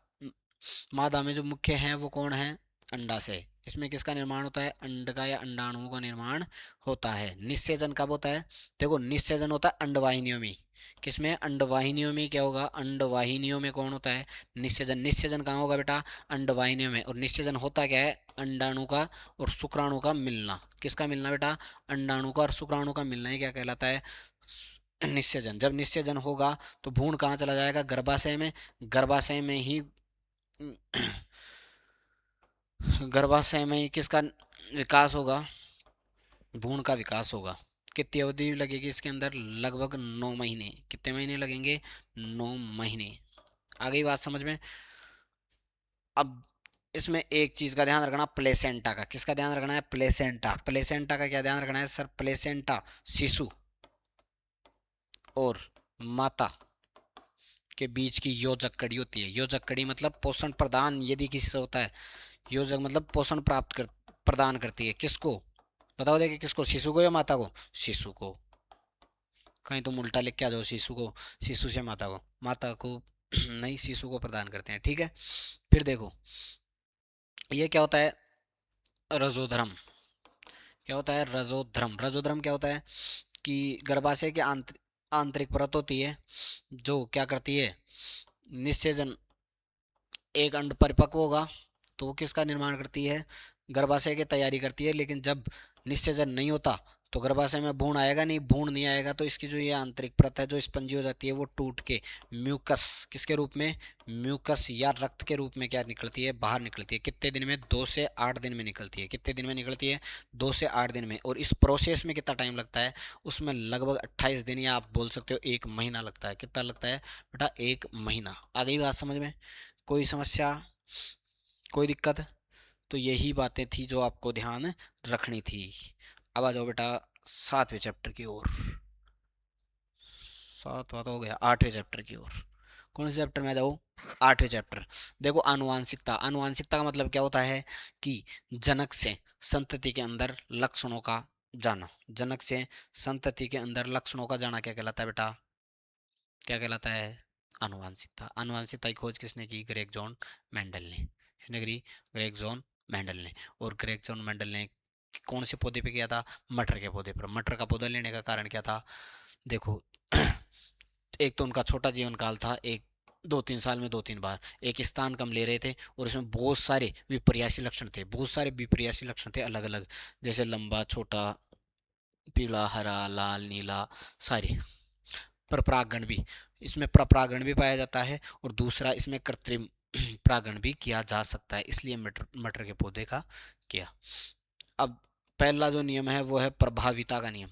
मादा में जो मुख्य है वो कौन है, अंडाशय। इसमें किसका निर्माण होता है, अंड का या अंडाणुओं का निर्माण होता है। निषेचन कब होता है, देखो निषेचन होता है अंडवाहिनियों में। किसमें, अंडवाहिनियों में। क्या होगा, अंडवाहिनियों में कौन होता है, निषेचन। निषेचन कहाँ होगा बेटा, अंडवाहिनियों में। और निषेचन होता क्या है, अंडाणु का और शुक्राणु का मिलना। किसका मिलना बेटा, अंडाणु का और शुक्राणु का मिलना ही क्या कहलाता है, निषेचन। जब निषेचन होगा तो भ्रूण कहाँ चला जाएगा, गर्भाशय में। गर्भाशय में ही गर्भाशय में ही किसका विकास होगा, भ्रूण का विकास होगा। कितनी अवधि लगेगी इसके अंदर, लगभग 9 महीने। कितने महीने लगेंगे, 9 महीने। आ गई बात समझ में। अब इसमें एक चीज का ध्यान रखना, प्लेसेंटा का। किसका ध्यान रखना है, प्लेसेंटा। प्लेसेंटा का क्या ध्यान रखना है सर, प्लेसेंटा शिशु और माता के बीच की योजक कड़ी होती है। योजक कड़ी मतलब पोषण प्रदान यदि किसी से होता है। योजक मतलब पोषण प्रदान करती है। किसको, बताओ देखिए किसको, शिशु को या माता को, शिशु को। कहीं तुम उल्टा लिख के आ जाओ, शिशु को, शिशु से माता को, माता को नहीं, शिशु को प्रदान करते हैं, ठीक है। फिर देखो ये क्या होता है, रजोधर्म। क्या होता है, रजोधर्म। रजोधर्म क्या होता है कि गर्भाशय के आंतरिक परत होती है जो क्या करती है, निषेचन। एक अंड परिपक्व होगा तो वो किसका निर्माण करती है, गर्भाशय की तैयारी करती है। लेकिन जब निषेचन नहीं होता तो गर्भाशय में भ्रूण आएगा नहीं। भ्रूण नहीं आएगा तो इसकी जो ये आंतरिक परत है जो स्पंजी हो जाती है वो टूट के म्यूकस, किसके रूप में, म्यूकस या रक्त के रूप में क्या निकलती है, बाहर निकलती है। कितने दिन में, 2 से 8 दिन में निकलती है। कितने दिन में निकलती है, 2 से 8 दिन में। और इस प्रोसेस में कितना टाइम लगता है, उसमें लगभग 28 दिन या आप बोल सकते हो 1 महीना लगता है। कितना लगता है बेटा, 1 महीना। आ गई बात समझ में, कोई समस्या, कोई दिक्कत। तो यही बातें थी जो आपको ध्यान रखनी थी। अब आ जाओ बेटा 7वें चैप्टर की ओर। 7वां तो हो गया, 8वें चैप्टर की ओर। कौन से चैप्टर में आ जाओ, 8वें चैप्टर। देखो आनुवांशिकता। आनुवांशिकता का मतलब क्या होता है कि जनक से संतति के अंदर लक्षणों का जाना। जनक से संतति के अंदर लक्षणों का जाना क्या कहलाता है बेटा, क्या कहलाता है, आनुवांशिकता। आनुवांशिकता की खोज किसने की, ग्रेग जॉन मेंडल ने। किसने करी, ग्रेग जॉन मेंडल ने। और ग्रेग जॉन मेंडल ने कौन से पौधे पे किया था, मटर के पौधे पर। मटर का पौधा लेने का कारण क्या था, देखो एक तो उनका छोटा जीवन काल था, एक 2-3 साल में 2-3 बार एक स्थान कम ले रहे थे। और इसमें बहुत सारे विपर्यासी लक्षण थे, बहुत सारे विपर्यासी लक्षण थे अलग अलग, जैसे लंबा, छोटा, पीला, हरा, लाल, नीला, सारे। परपरागण भी, इसमें परपरागण भी पाया जाता है। और दूसरा इसमें कृत्रिम परागण भी किया जा सकता है, इसलिए मटर मटर के पौधे का किया। अब पहला जो नियम है वो है प्रभाविता का नियम।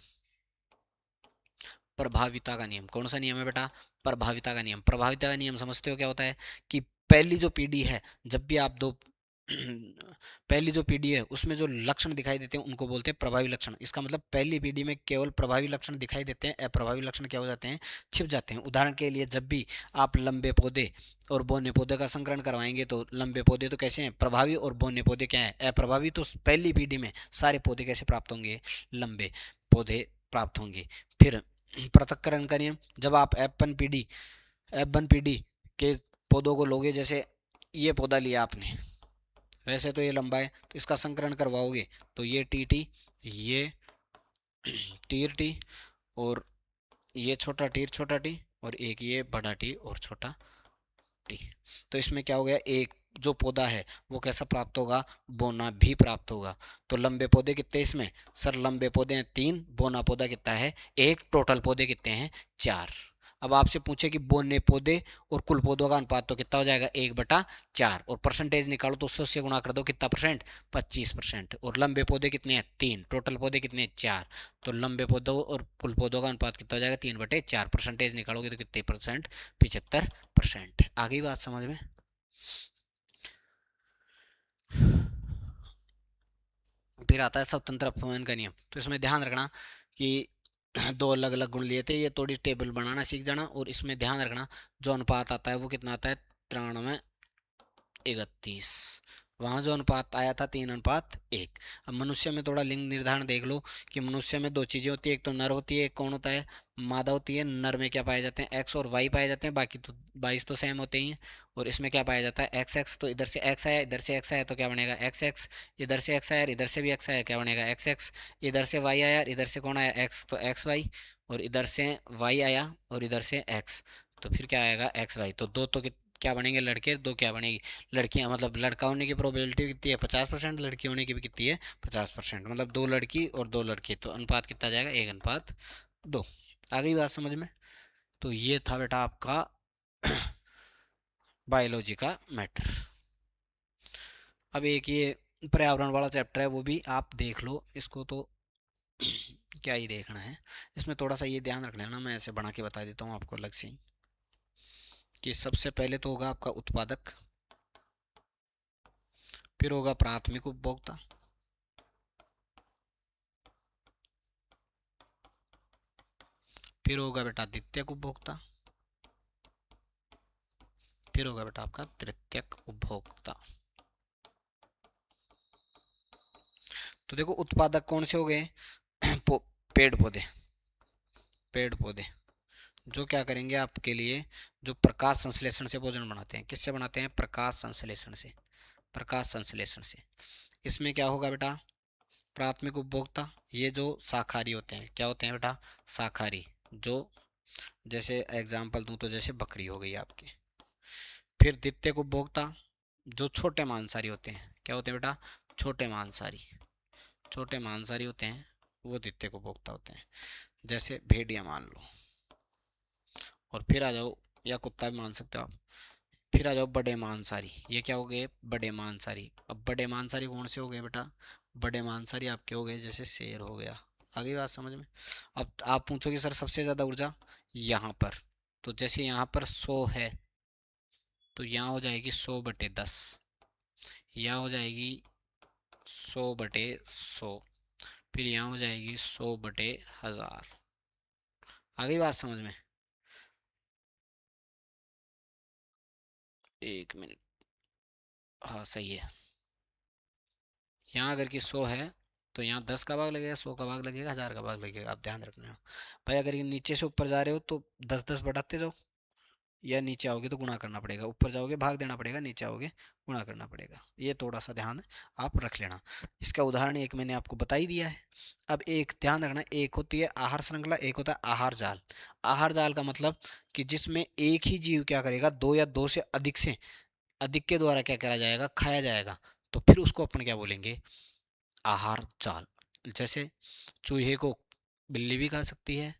प्रभाविता का नियम कौन सा नियम है बेटा, प्रभाविता का नियम। प्रभाविता का नियम समझते हो क्या होता है कि पहली जो पीढ़ी है, जब भी आप दो पहली जो पीढ़ी है उसमें जो लक्षण दिखाई देते हैं उनको बोलते हैं प्रभावी लक्षण। इसका मतलब पहली पीढ़ी में केवल प्रभावी लक्षण दिखाई देते हैं, अप्रभावी लक्षण क्या हो जाते हैं, छिप जाते हैं। उदाहरण के लिए जब भी आप लंबे पौधे और बोने पौधे का संकरण करवाएंगे तो लंबे पौधे तो कैसे हैं, प्रभावी, और बोने पौधे क्या है, अप्रभावी। तो पहली पीढ़ी में सारे पौधे कैसे प्राप्त होंगे, लंबे पौधे प्राप्त होंगे। फिर पृथक्करण का नियम, जब आप F1 पीढ़ी के पौधों को लोगे, जैसे ये पौधा लिया आपने, वैसे तो ये लंबा है तो इसका संकरण करवाओगे तो ये टी, ये टी और ये छोटा टी और एक ये बड़ा टी और छोटा टी। तो इसमें क्या हो गया, एक जो पौधा है वो कैसा प्राप्त होगा, बोना भी प्राप्त होगा। तो लंबे पौधे कितने इसमें सर, लंबे पौधे हैं 3, बोना पौधा कितना है 1, टोटल पौधे कितने हैं 4। अब आपसे पूछे कि बोने पौधे और कुल पौधों का अनुपात, तो कितना हो जाएगा 1/4, और परसेंटेज निकालो तो 100 से गुणा कर दो, कितना परसेंट, 25%। और लंबे पौधे कितने हैं 3, टोटल पौधे कितने हैं 4, तो लंबे पौधों और कुल पौधों का अनुपात कितना हो जाएगा 3/4, परसेंटेज निकालोगे तो कितने परसेंट, 75%। आ गई बात समझ में। फिर आता है स्वतंत्र अपवयन का नियम। तो इसमें ध्यान रखना कि दो अलग अलग गुण लिए थे, ये थोड़ी टेबल बनाना सीख जाना, और इसमें ध्यान रखना जो अनुपात आता है वो कितना आता है 93:31। वहाँ जो अनुपात आया था 3:1। अब मनुष्य में थोड़ा लिंग निर्धारण देख लो कि मनुष्य में दो चीज़ें होती है, एक तो नर होती है, एक कौन होता है, मादा होती है। नर में क्या पाए जाते हैं, एक्स और वाई पाए जाते हैं, बाकी तो 22 तो सेम होते ही हैं। और इसमें क्या पाया जाता है एक्स एक्स, तो इधर से एक्स आया, इधर से एक्स आया, तो क्या बनेगा एक्स एक्स। इधर से एक्स आया, इधर से भी एक्स आया, क्या बनेगा एक्स एक्स। इधर से वाई आया, इधर से कौन आया एक्स, तो एक्स वाई। और इधर से वाई आया और इधर से एक्स, तो फिर क्या आएगा एक्स वाई। तो दो तो क्या बनेंगे लड़के, दो क्या बनेगी लड़कियां। मतलब लड़का होने की प्रोबेबिलिटी कितनी है 50%, लड़की होने की भी कितनी है 50%। मतलब 2 लड़की और 2 लड़के, तो अनुपात कितना जाएगा 1:2। आ गई बात समझ में। तो ये था बेटा आपका बायोलॉजी का मैटर। अब एक ये पर्यावरण वाला चैप्टर है, वो भी आप देख लो इसको, तो क्या ही देखना है। इसमें थोड़ा सा ये ध्यान रखना है ना, मैं ऐसे बना के बता देता हूँ आपको अलग से ही, कि सबसे पहले तो होगा आपका उत्पादक, फिर होगा प्राथमिक उपभोक्ता, फिर होगा बेटा द्वितीयक उपभोक्ता, फिर होगा बेटा आपका तृतीयक उपभोक्ता। तो देखो उत्पादक कौन से हो गए, पेड़ पौधे, पेड़ पौधे जो क्या करेंगे आपके लिए, जो प्रकाश संश्लेषण से भोजन बनाते हैं। किससे बनाते हैं, प्रकाश संश्लेषण से, प्रकाश संश्लेषण से। इसमें क्या होगा बेटा प्राथमिक उपभोक्ता, ये जो शाकाहारी होते हैं, क्या होते हैं बेटा शाकाहारी, जो जैसे एग्जाम्पल दूं तो जैसे बकरी हो गई आपकी। फिर द्वितीयक उपभोक्ता जो छोटे मांसाहारी होते हैं, क्या होते हैं बेटा छोटे मांसाहारी, छोटे मांसाहारी होते हैं, वो द्वितीयक उपभोक्ता होते हैं, जैसे भेड़िया मान लो। और फिर आ जाओ, या कुत्ता भी मान सकते हो आप। फिर आ जाओ बड़े मांसाहारी, ये क्या हो गए बड़े मांसाहारी। अब बड़े मांसाहारी कौन से हो गए बेटा, बड़े मांसाहारी आपके हो गए जैसे शेर हो गया। आगे बात समझ में। अब आप पूछोगे सर सबसे ज़्यादा ऊर्जा यहाँ पर, तो जैसे यहाँ पर 100 है, तो यहाँ हो जाएगी 100/10, यहाँ हो जाएगी 100/100, फिर यहाँ हो जाएगी 100/1000। आगे बात समझ में। एक मिनट, हाँ सही है। यहाँ अगर कि 100 है, तो यहाँ 10 का भाग लगेगा, 100 का भाग लगेगा, 1000 का भाग लगेगा। आप ध्यान रखना भाई, अगर ये नीचे से ऊपर जा रहे हो तो 10-10 बढ़ाते जाओ, या नीचे आओगे तो गुणा करना पड़ेगा, ऊपर जाओगे भाग देना पड़ेगा, नीचे आओगे गुणा करना पड़ेगा। ये थोड़ा सा ध्यान आप रख लेना। इसका उदाहरण एक मैंने आपको बता ही दिया है। अब एक ध्यान रखना, एक होती है आहार श्रृंखला, एक होता है आहार जाल। आहार जाल का मतलब कि जिसमें एक ही जीव क्या करेगा, दो या दो से अधिक के द्वारा क्या करा जाएगा, खाया जाएगा, तो फिर उसको अपन क्या बोलेंगे, आहार जाल। जैसे चूहे को बिल्ली भी खा सकती है,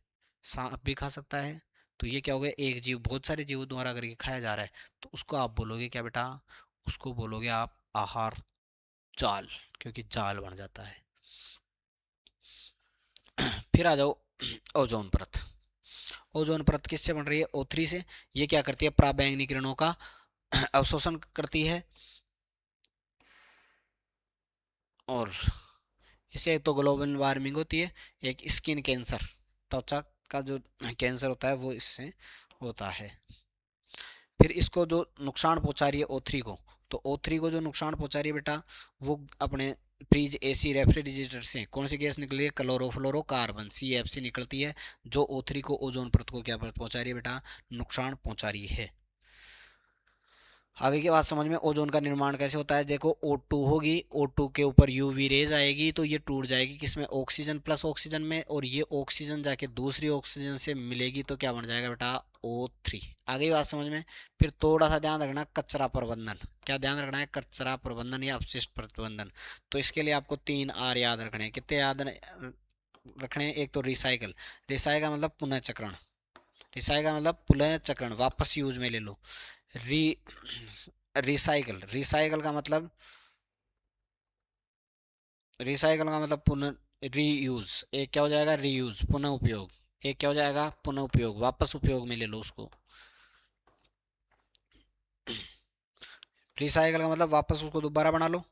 सांप भी खा सकता है, तो ये क्या हो गया एक जीव बहुत सारे जीवों द्वारा करके खाया जा रहा है, तो उसको आप बोलोगे क्या बेटा, उसको बोलोगे आप आहार जाल, क्योंकि जाल बन जाता है। फिर आ जाओ ओजोन परत। ओजोन परत किससे बन रही है, O3 से। ये क्या करती है, पराबैंगनी किरणों का अवशोषण करती है, और इससे एक तो ग्लोबल वार्मिंग होती है, एक स्किन कैंसर, त्वचा का जो कैंसर होता है वो इससे होता है। फिर इसको जो नुकसान पहुंचा रही है O3 को, तो O3 को जो नुकसान पहुंचा रही है बेटा, वो अपने फ्रिज एसी रेफ्रिजरेटर से कौन सी गैस निकली है, क्लोरोफ्लोरोकार्बन CFC निकलती है, जो O3 को ओजोन परत को क्या पहुंचा रही है बेटा, नुकसान पहुंचा रही है। आगे की बात समझ में। ओजोन का निर्माण कैसे होता है, देखो O2 होगी, O2 के ऊपर यूवी रेज आएगी, तो ये टूट जाएगी किसमें, ऑक्सीजन प्लस ऑक्सीजन में, और ये ऑक्सीजन जाके दूसरी ऑक्सीजन से मिलेगी, तो क्या बन जाएगा बेटा O3। आगे बात समझ में। फिर थोड़ा सा ध्यान रखना कचरा प्रबंधन, क्या ध्यान रखना है, कचरा प्रबंधन या अपशिष्ट प्रबंधन। तो इसके लिए आपको 3R याद रखने हैं। कितने याद रखने हैं, एक तो रिसाइकल, रिसाइकल मतलब पुनः चक्रण, रिसाइकल मतलब पुनः चक्रण, वापस यूज में ले लो। री रिसाइकल, रिसाइकल का मतलब पुनः रीयूज। एक क्या हो जाएगा, रीयूज पुनः उपयोग। एक क्या हो जाएगा, पुनः उपयोग, वापस उपयोग में ले लो उसको। रिसाइकल का मतलब वापस उसको दोबारा बना लो,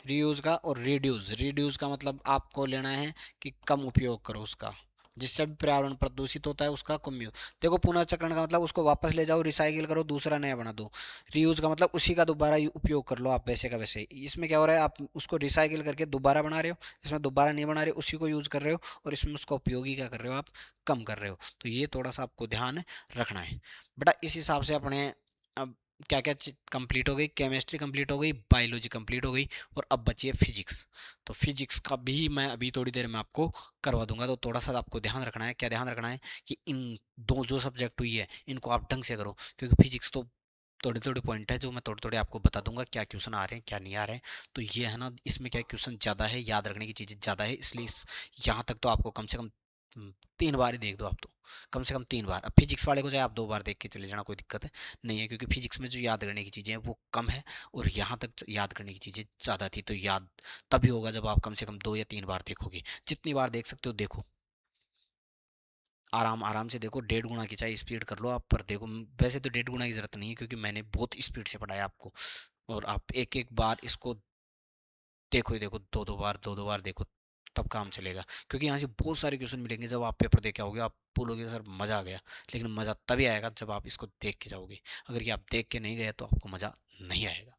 रीयूज का। और रिड्यूस, रिड्यूस का मतलब आपको लेना है कि कम उपयोग करो उसका, जिससे भी पर्यावरण प्रदूषित होता है उसका कम यूज। देखो पुनः चक्रण का मतलब उसको वापस ले जाओ, रिसाइकिल करो, दूसरा नया बना दो। रीयूज का मतलब उसी का दोबारा उपयोग कर लो आप, वैसे का वैसे। इसमें क्या हो रहा है, आप उसको रिसाइकिल करके दोबारा बना रहे हो, इसमें दोबारा नहीं बना रहे हो, उसी को यूज कर रहे हो, और इसमें उसका उपयोग ही क्या कर रहे हो आप, कम कर रहे हो। तो ये थोड़ा सा आपको ध्यान रखना है बेटा। इस हिसाब से अपने अब क्या क्या कंप्लीट हो गई, केमिस्ट्री कंप्लीट हो गई, बायोलॉजी कंप्लीट हो गई, और अब बची है फिजिक्स। तो फिजिक्स का भी मैं अभी थोड़ी देर में आपको करवा दूंगा। तो थोड़ा सा आपको ध्यान रखना है, क्या ध्यान रखना है कि इन दो जो सब्जेक्ट हुई है इनको आप ढंग से करो, क्योंकि फिजिक्स तो थोड़े थोड़े पॉइंट है जो मैं थोड़े थोड़े आपको बता दूंगा, क्या क्वेश्चन आ रहे हैं क्या नहीं आ रहे हैं। तो ये है ना, इसमें क्या क्वेश्चन ज़्यादा है, याद रखने की चीज़ें ज़्यादा है, इसलिए यहाँ तक तो आपको कम से कम 3 बार ही देख दो आप तो, कम से कम 3 बार। अब फिजिक्स वाले को चाहे आप 2 बार देख के चले जाना, कोई दिक्कत है नहीं है, क्योंकि फिजिक्स में जो याद करने की चीज़ें हैं वो कम है, और यहाँ तक याद करने की चीज़ें ज़्यादा थी। तो याद तभी होगा जब आप कम से कम 2 या 3 बार देखोगे। जितनी बार देख सकते हो देखो, आराम आराम से देखो। 1.5 गुना की चाहे स्पीड कर लो आप, पर देखो। वैसे तो 1.5 गुना की जरूरत नहीं है, क्योंकि मैंने बहुत स्पीड से पढ़ाया आपको, और आप एक एक बार इसको देखो ही देखो, दो दो बार देखो, तब काम चलेगा। क्योंकि यहाँ से बहुत सारे क्वेश्चन मिलेंगे, जब आप पेपर दे के आओगे आप बोलोगे सर मज़ा आ गया। लेकिन मज़ा तभी आएगा जब आप इसको देख के जाओगे। अगर ये आप देख के नहीं गए तो आपको मज़ा नहीं आएगा।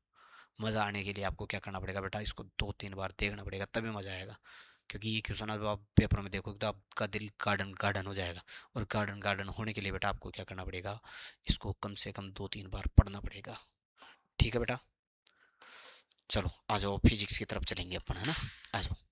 मज़ा आने के लिए आपको क्या करना पड़ेगा बेटा, इसको 2-3 बार देखना पड़ेगा, तभी मज़ा आएगा। क्योंकि ये क्वेश्चन अब आप पेपर में देखोगे तो आपका दिल गार्डन गार्डन हो जाएगा। और गार्डन गार्डन होने के लिए बेटा आपको क्या करना पड़ेगा, इसको कम से कम 2-3 बार पढ़ना पड़ेगा। ठीक है बेटा, चलो आ जाओ, फिजिक्स की तरफ चलेंगे अपन, है ना। आ जाओ।